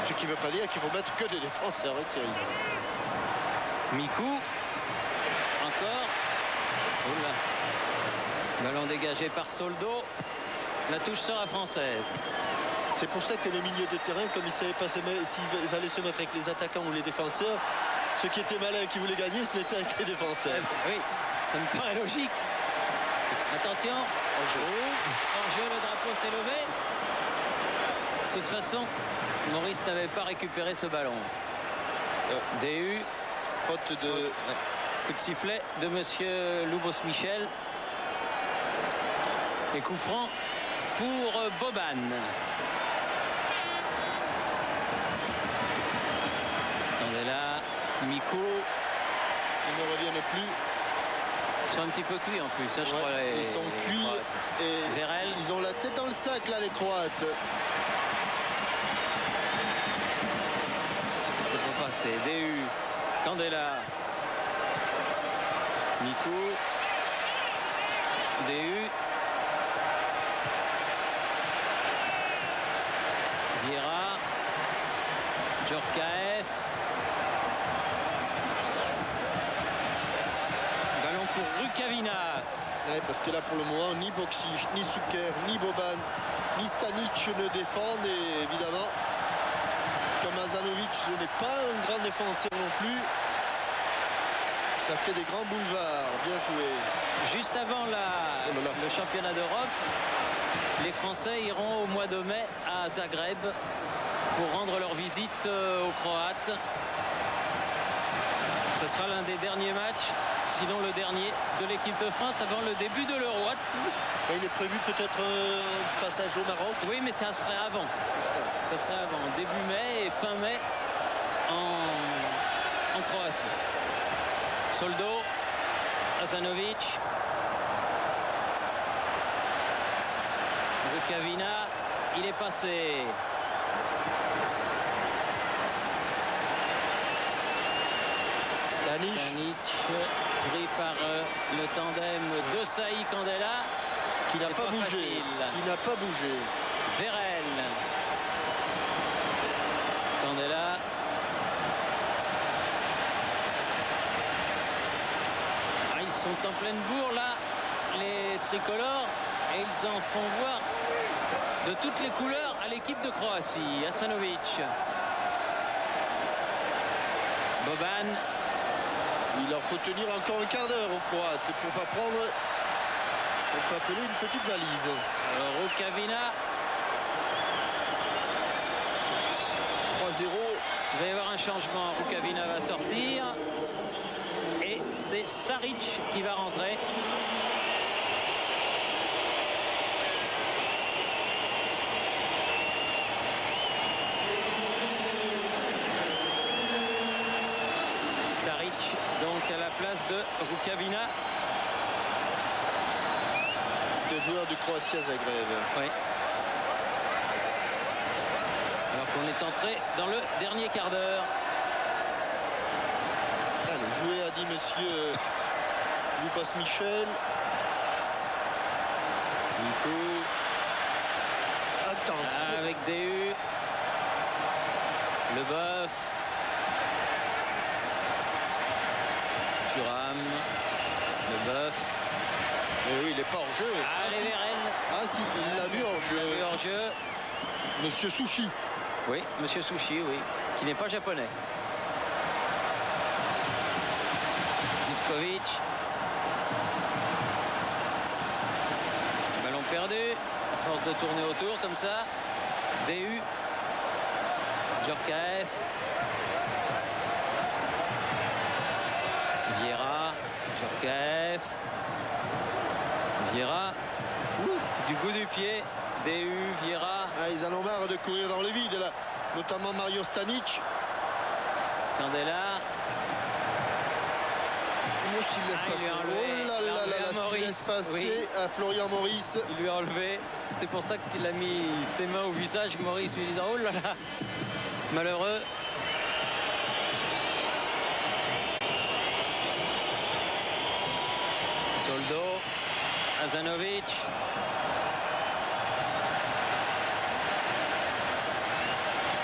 Ce qui ne veut pas dire qu'il faut mettre que des défenseurs, hein, Thierry. Mikou. Encore. Oula. Ballon dégagé par Soldo. La touche sera française. C'est pour ça que le milieu de terrain, comme ils ne savaient pas s'ils allaient se mettre avec les attaquants ou les défenseurs, ceux qui étaient malins et qui voulaient gagner se mettaient avec les défenseurs. Oui, ça me paraît logique. Attention. Hors-jeu, le drapeau s'est levé. De toute façon, Maurice n'avait pas récupéré ce ballon. Dehu. Faute de... Ouais. Coup de sifflet de monsieur Lubos Michel. Et coup franc pour Boban. Attendez là, Mikou. Ils ne reviennent plus. Ils sont un petit peu cuits en plus, hein, je Ouais, crois. ils sont cuits. Croates. Et Vérel. ils ont la tête dans le sac, là, les Croates. C'est pas passé. Dehu. Candela. Mikou. Dehu. Vieira. Djorkaeff. Ballon pour Rukavina. Ouais, parce que là, pour le moment, ni Boksic, ni Suker, ni Boban, ni Stanic ne défendent. Et évidemment, comme Azanovic, ce n'est pas un grand défenseur non plus. Ça fait des grands boulevards. Bien joué. Juste avant Oh là là. le championnat d'Europe, les Français iront au mois de mai à Zagreb pour rendre leur visite aux Croates. Ce sera l'un des derniers matchs, sinon le dernier de l'équipe de France avant le début de l'Euro. Il est prévu peut-être un passage au Maroc. Oui, mais ça serait avant. Ça serait avant, début mai et fin mai en Croatie. Soldo, Hasanovic, Rukavina, il est passé. Stanic, pris par le tandem de Saï Candela. Qui n'a pas bougé. Qui n'a pas bougé. Vérel. Candela. Ah, ils sont en pleine bourre là, les tricolores, et ils en font voir de toutes les couleurs à l'équipe de Croatie. Hasanovic. Boban. Il leur faut tenir encore un quart d'heure aux Croates pour pas prendre, on peut appeler une petite valise. Rukavina. 3-0. Il va y avoir un changement. Rukavina va sortir. Et c'est Saric qui va rentrer. Saric donc à la place de Rukavina. Des joueurs du Croatia Zagreb. Oui. Alors qu'on est entré dans le dernier quart d'heure. Allez, jouer a dit monsieur Lupas Michel. Nico. Attention. Avec DU. Leboeuf. Thuram. Leboeuf. Oui, il n'est pas hors jeu. Allez, si. Vérel. Ah si, il l'a vu hors jeu. Il l'a vu hors jeu. Monsieur Sushi. Oui, monsieur Sushi, oui. Qui n'est pas japonais. Zivkovic. Ballon perdu. À force de tourner autour comme ça. DU. Djorkaeff. Vieira. Djorkaeff. Vieira. Ouf, du goût du pied. DU, Vieira. Ah, ils en ont marre de courir dans le vide là. Notamment Mario Stanic. Candela. S'il laisse passer. Oh là là là là, s'il laisse passer à Florian Maurice. Il lui a enlevé. C'est pour ça qu'il a mis ses mains au visage. Maurice lui disant oh là là. Malheureux. Soldo. Hasanovic.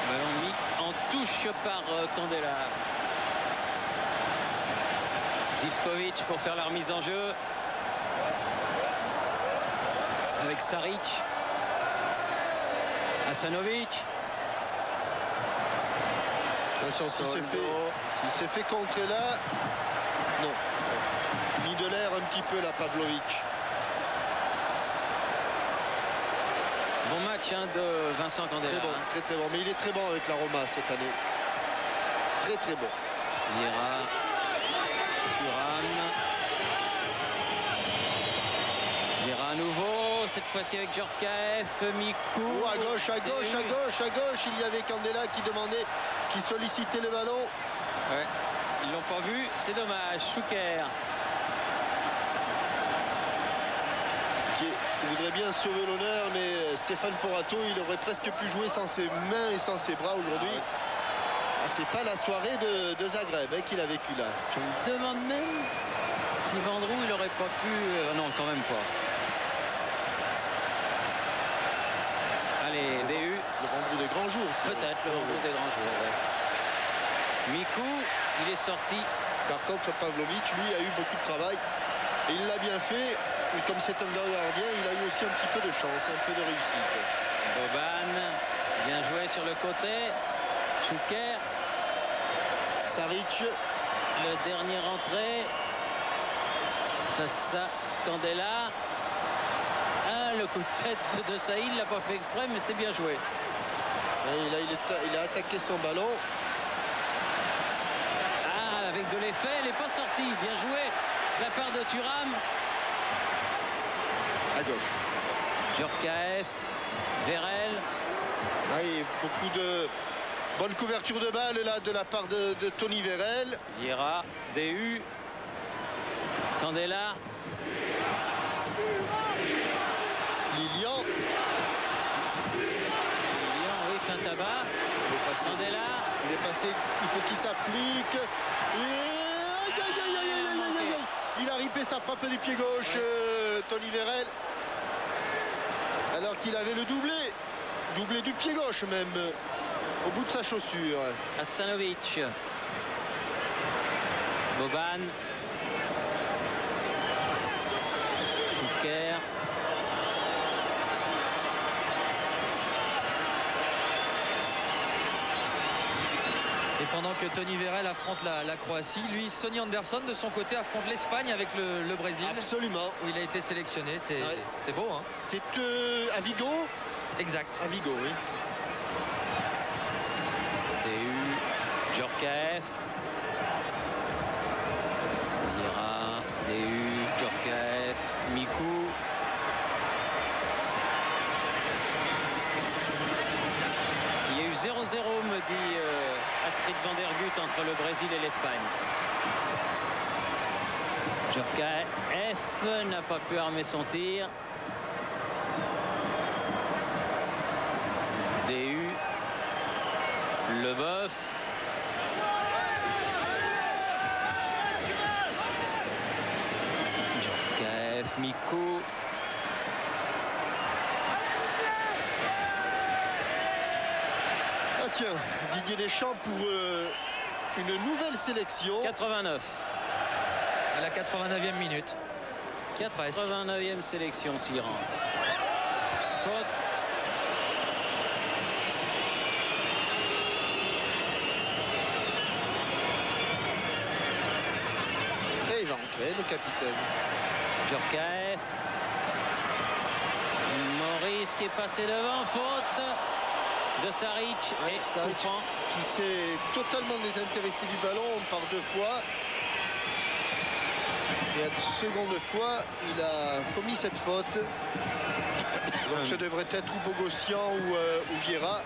Ballon mis en touche par Candela. Zivkovic pour faire la remise en jeu. Avec Saric. Hasanovic. Attention, s'il se fait contrer là. Non. Mis de l'air un petit peu là, Pavlovic. Bon match hein, de Vincent Candela. Très bon, très très bon. Mais il est très bon avec la Roma cette année. Très très bon. Vieira. Thuram. Vieira à nouveau. Cette fois-ci avec Djorkaeff. Mikou. Oh, à gauche, à gauche, à gauche, à gauche. Il y avait Candela qui demandait, qui sollicitait le ballon. Ouais. Ils l'ont pas vu. C'est dommage. Chouker. Il voudrait bien sauver l'honneur, mais Stéphane Porato, il aurait presque pu jouer sans ses mains et sans ses bras aujourd'hui. Ah, c'est pas la soirée de Zagreb qu'il a vécu là. Je me demande même si Vendroux il aurait pas pu. Non, quand même pas. Allez, DU. Le Vendroux des grands jours. Peut-être le Vendroux des grands jours. Ouais. Mikou, il est sorti. Par contre, Pavlovic, lui, a eu beaucoup de travail. Et il l'a bien fait. Et comme c'est un gardien, il a eu aussi un petit peu de chance, un peu de réussite. Boban, bien joué sur le côté. Chouker. Saric. Le dernier rentré. Face à Candela. Ah, le coup de tête de Saïd, il l'a pas fait exprès, mais c'était bien joué. Et là, il a attaqué son ballon. Ah, avec de l'effet. Elle n'est pas sortie. Bien joué de la part de Thuram. À gauche. Djorkaeff, Vérel. Oui, beaucoup de bonne couverture de balle là de la part de Tony Vérel. Vieira, DU, Candela. Lilian. Lilian, oui, fin tabac. Candela. Il est passé, il faut qu'il s'applique. Il a ripé sa frappe du pied gauche, Tony Vérel. Alors qu'il avait le doublé du pied gauche même, au bout de sa chaussure. Hassanovic. Boban. Fouquer. Et pendant que Tony Vérel affronte la Croatie, lui, Sonny Anderson, de son côté, affronte l'Espagne avec le Brésil. Absolument. Où il a été sélectionné. C'est beau, hein. C'est à Vigo. Exact. À Vigo, oui. DU, Djorkaeff. Vieira, DU, Djorkaeff, Mikou. Il y a eu 0-0, me dit Astrid van der Gut, entre le Brésil et l'Espagne. Djorkaeff n'a pas pu armer son tir. DU, Leboeuf. Djorkaeff, Mikou. Ah tiens, Didier Deschamps pour une nouvelle sélection. 89. À la 89e minute. 89e sélection s'y rentre. Faute. Et il va entrer, le capitaine. Djorkaeff. Maurice qui est passé devant. Faute de Saric. Ouais, Et Saric coup franc. qui s'est totalement désintéressé du ballon par 2 fois. Et à la seconde fois, il a commis cette faute. Donc ce devrait être ou Bogossian ou Vieira.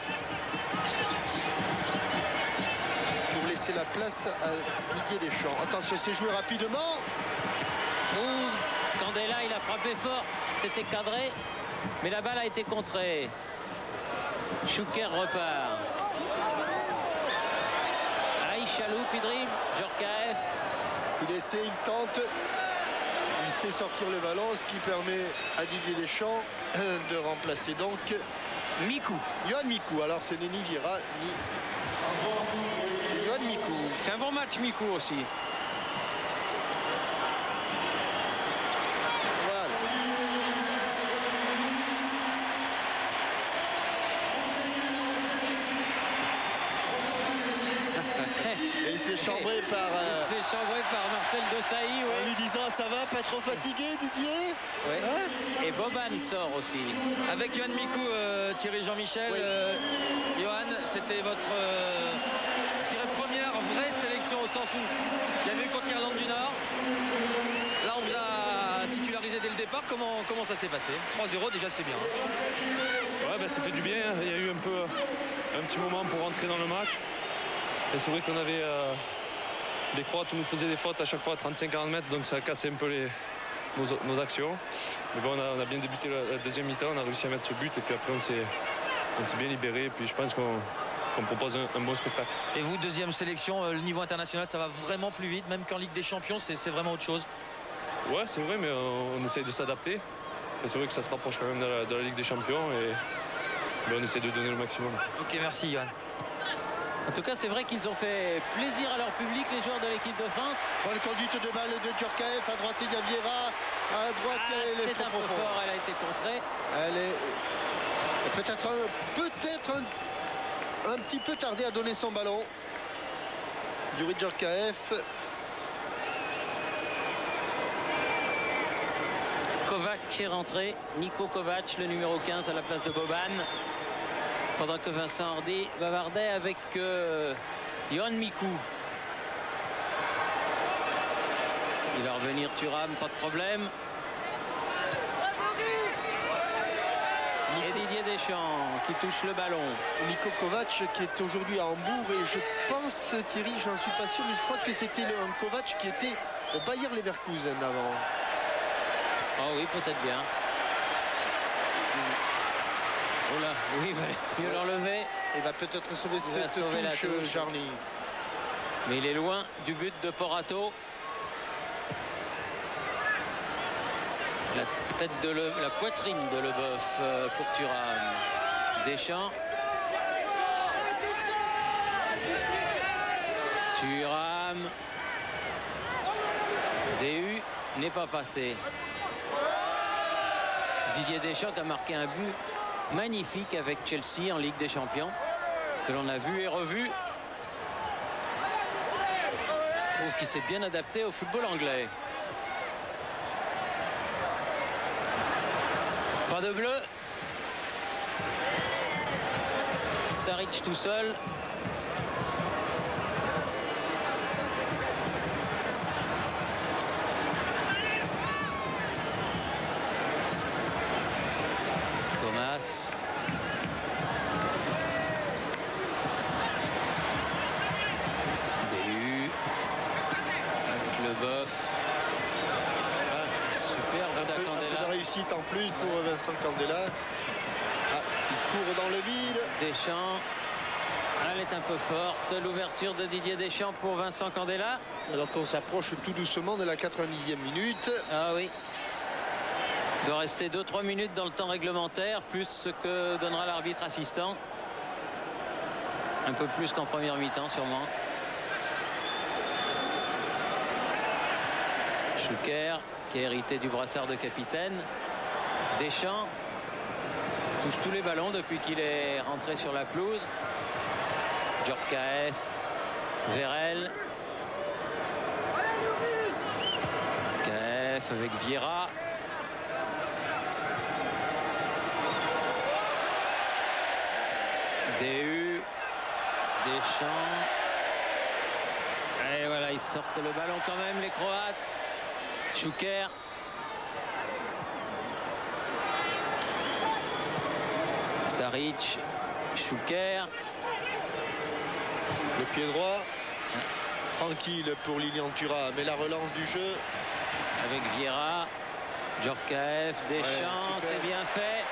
Pour laisser la place à Didier Deschamps. Attention, c'est joué rapidement. Ouh, Candela, il a frappé fort. C'était cadré. Mais la balle a été contrée. Chouker repart. Aïe, Chaloup, il dribble. Djorkaeff. Il essaie, il tente. Il fait sortir le ballon, ce qui permet à Didier Deschamps de remplacer donc Mikou. Yohan Mikou. Alors ce n'est ni Vieira ni... C'est Yohan Mikou. C'est un bon match, Mikou aussi. Voilà. Et il se fait chambrer par... Il se fait chambrer par Marcel Desailly. En Ouais. lui disant ça va, pas trop fatigué Didier. Ouais. Et Boban sort aussi. Avec Yohan Mikou, Thierry Jean-Michel, Oui. Johan, c'était votre je dirais, première vraie sélection au sens où il y avait eu contre l'Irlande du Nord. Là, on vous a titularisé dès le départ. Comment ça s'est passé? 3-0, déjà, c'est bien. Ouais, ben, ça fait du bien. Il y a eu un petit moment pour rentrer dans le match. Et c'est vrai qu'on avait les Croates nous faisaient des fautes à chaque fois à 35-40 mètres, donc ça a cassé un peu nos actions. Mais bon, on a bien débuté la deuxième mi-temps, on a réussi à mettre ce but et puis après on s'est bien libéré. Et puis je pense qu'on propose un bon spectacle. Et vous, deuxième sélection, le niveau international, ça va vraiment plus vite, même qu'en Ligue des Champions, c'est vraiment autre chose. Ouais, c'est vrai, mais on essaye de s'adapter. Et c'est vrai que ça se rapproche quand même de la Ligue des Champions et on essaie de donner le maximum. Ok, merci Johan. En tout cas, c'est vrai qu'ils ont fait plaisir à leur public, les joueurs de l'équipe de France. Bonne conduite de balle de Djorkaeff. À droite, il y a Vieira. À droite, il y a les C'est un peu fort, elle a été contrée. Elle est peut-être un petit peu tardé à donner son ballon. Yuri Djorkaeff. Kovac est rentré. Niko Kovac, le numéro 15 à la place de Boban. Pendant que Vincent Hardy bavardait avec Yohan Mikou. Il va revenir Thuram, pas de problème. Et Didier Deschamps qui touche le ballon. Niko Kovac qui est aujourd'hui à Hambourg et je pense, Thierry, j'en suis pas sûr, mais je crois que c'était un Kovac qui était au Bayer Leverkusen avant. Oh oui, peut-être bien. Oh là, oui, il va mieux l'enlever. Il va peut-être sauver cette sauver la touche. Jarny. Mais il est loin du but de Porato. La tête de la poitrine de Leboeuf pour Thuram. Deschamps. Thuram. DU n'est pas passé. Didier Deschamps a marqué un but magnifique avec Chelsea en Ligue des Champions, que l'on a vu et revu. Je trouve qu'il s'est bien adapté au football anglais. Pas de bleu. Saric tout seul. Thomas. DU. Avec Leboeuf. Superbe ça, Candela. Un peu de réussite en plus pour Vincent Candela. Ah, il court dans le vide. Deschamps. Elle est un peu forte. L'ouverture de Didier Deschamps pour Vincent Candela. Alors qu'on s'approche tout doucement de la 90e minute. Ah oui. Il doit rester 2-3 minutes dans le temps réglementaire, plus ce que donnera l'arbitre assistant. Un peu plus qu'en première mi-temps sûrement. Schuker qui a hérité du brassard de capitaine. Deschamps touche tous les ballons depuis qu'il est rentré sur la pelouse. Djorkaeff, Vérel. Kaeff avec Vieira. DU, Deschamps. Et voilà, ils sortent le ballon quand même, les Croates. Schuker. Saric, Schuker. Le pied droit. Tranquille pour Lilian Thuram, mais la relance du jeu. Avec Vieira, Djorkaeff, Deschamps, c'est bien fait.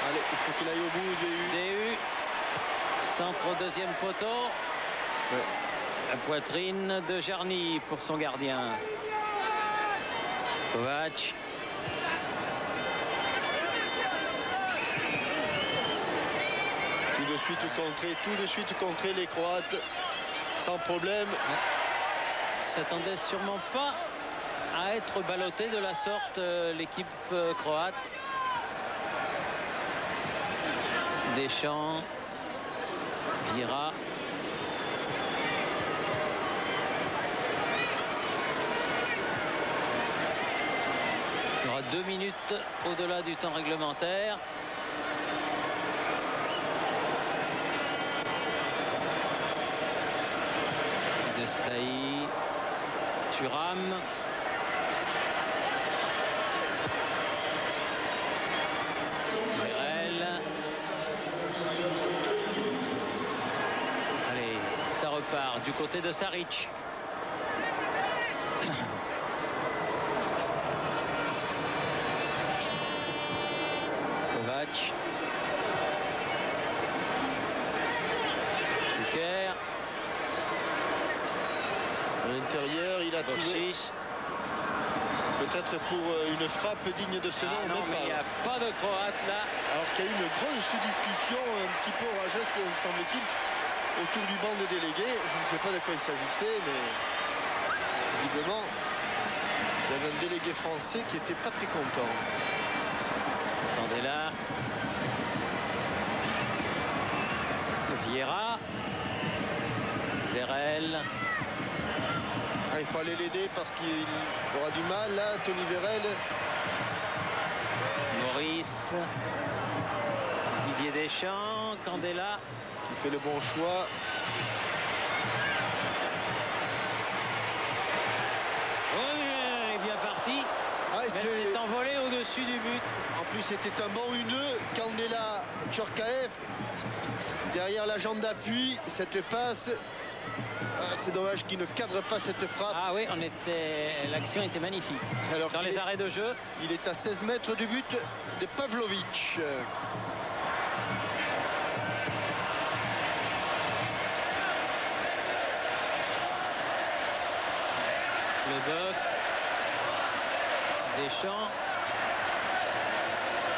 Allez, il faut qu'il aille au bout, DU. Centre au deuxième poteau. Ouais. La poitrine de Jarny pour son gardien. Kovac. Tout de suite contré les Croates. Sans problème. Ils s'attendaient sûrement pas à être ballottés de la sorte, l'équipe croate. Deschamps. Vieira. Il y aura 2 minutes au-delà du temps réglementaire. Desailly. Thuram. Allez, ça repart du côté de Saric. Kovac. Schuker. À l'intérieur, il a trouvé. Peut-être pour une frappe digne de ce nom. Non, mais il n'y a pas de Croate là. Alors qu'il y a eu une grosse discussion un petit peu orageuse, semble-t-il, autour du banc de délégués. Je ne sais pas de quoi il s'agissait, mais visiblement, il y avait un délégué français qui n'était pas très content. Candela. Vieira. Vérel. Ah, il fallait l'aider parce qu'il aura du mal là, Tony Vérel. Maurice. Didier Deschamps. Candela. Qui fait le bon choix. Oui, au-dessus du but. En plus, c'était un bon 1-2. Candela, Djorkaeff. Derrière la jambe d'appui, cette passe. C'est dommage qu'il ne cadre pas cette frappe. Ah oui, l'action était magnifique. Alors dans les arrêts de jeu. Il est à 16 mètres du but de Pavlovic. Leboeuf, Deschamps,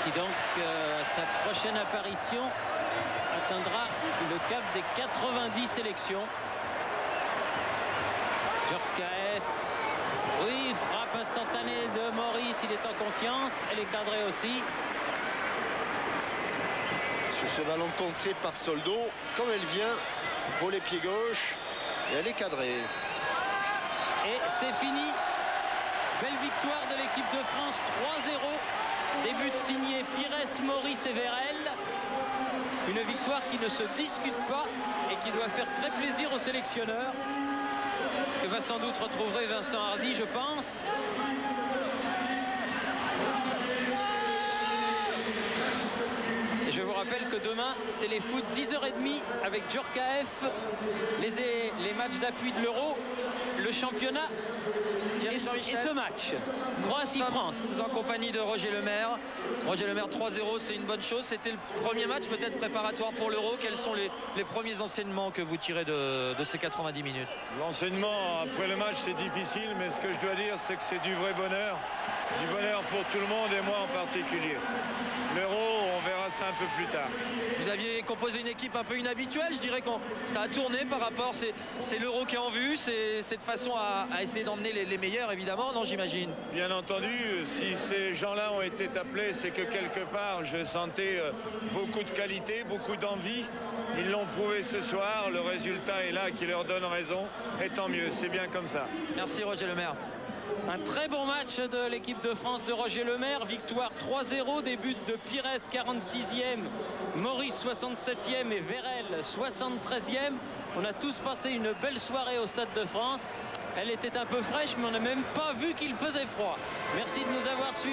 qui donc à sa prochaine apparition atteindra le cap des 90 sélections. Djorkaeff, oui, frappe instantanée de Maurice, il est en confiance, elle est cadrée aussi. Sur ce ballon contré par Soldo, comme elle vient, volet pied gauche, et elle est cadrée. Et c'est fini. Belle victoire de l'équipe de France, 3-0. Des buts signés Pires, Maurice et Vérel. Une victoire qui ne se discute pas et qui doit faire très plaisir aux sélectionneurs, que va sans doute retrouver Vincent Hardy, je pense. Et je vous rappelle que demain, Téléfoot, 10h30 avec Djorkaeff, les matchs d'appui de l'Euro, le championnat et ce match. Croatie-France. En compagnie de Roger Lemaire. Roger Lemaire, 3-0, c'est une bonne chose. C'était le premier match peut-être préparatoire pour l'Euro. Quels sont les premiers enseignements que vous tirez de ces 90 minutes? L'enseignement après le match, c'est difficile, mais ce que je dois dire, c'est que c'est du vrai bonheur. Du bonheur pour tout le monde et moi en particulier. L'Euro, on verra ça un peu plus tard. Vous aviez composé une équipe un peu inhabituelle, je dirais que ça a tourné par rapport, c'est l'Euro qui est en vue, c'est cette façon à essayer d'emmener les meilleurs évidemment, non, j'imagine? Bien entendu, si ces gens-là ont été appelés, c'est que quelque part je sentais beaucoup de qualité, beaucoup d'envie. Ils l'ont prouvé ce soir, le résultat est là qui leur donne raison, et tant mieux, c'est bien comme ça. Merci Roger Lemaire. Un très bon match de l'équipe de France de Roger Lemaire. Victoire 3-0, des buts de Pires 46e, Maurice 67e et Vérel 73e. On a tous passé une belle soirée au Stade de France. Elle était un peu fraîche, mais on n'a même pas vu qu'il faisait froid. Merci de nous avoir suivis.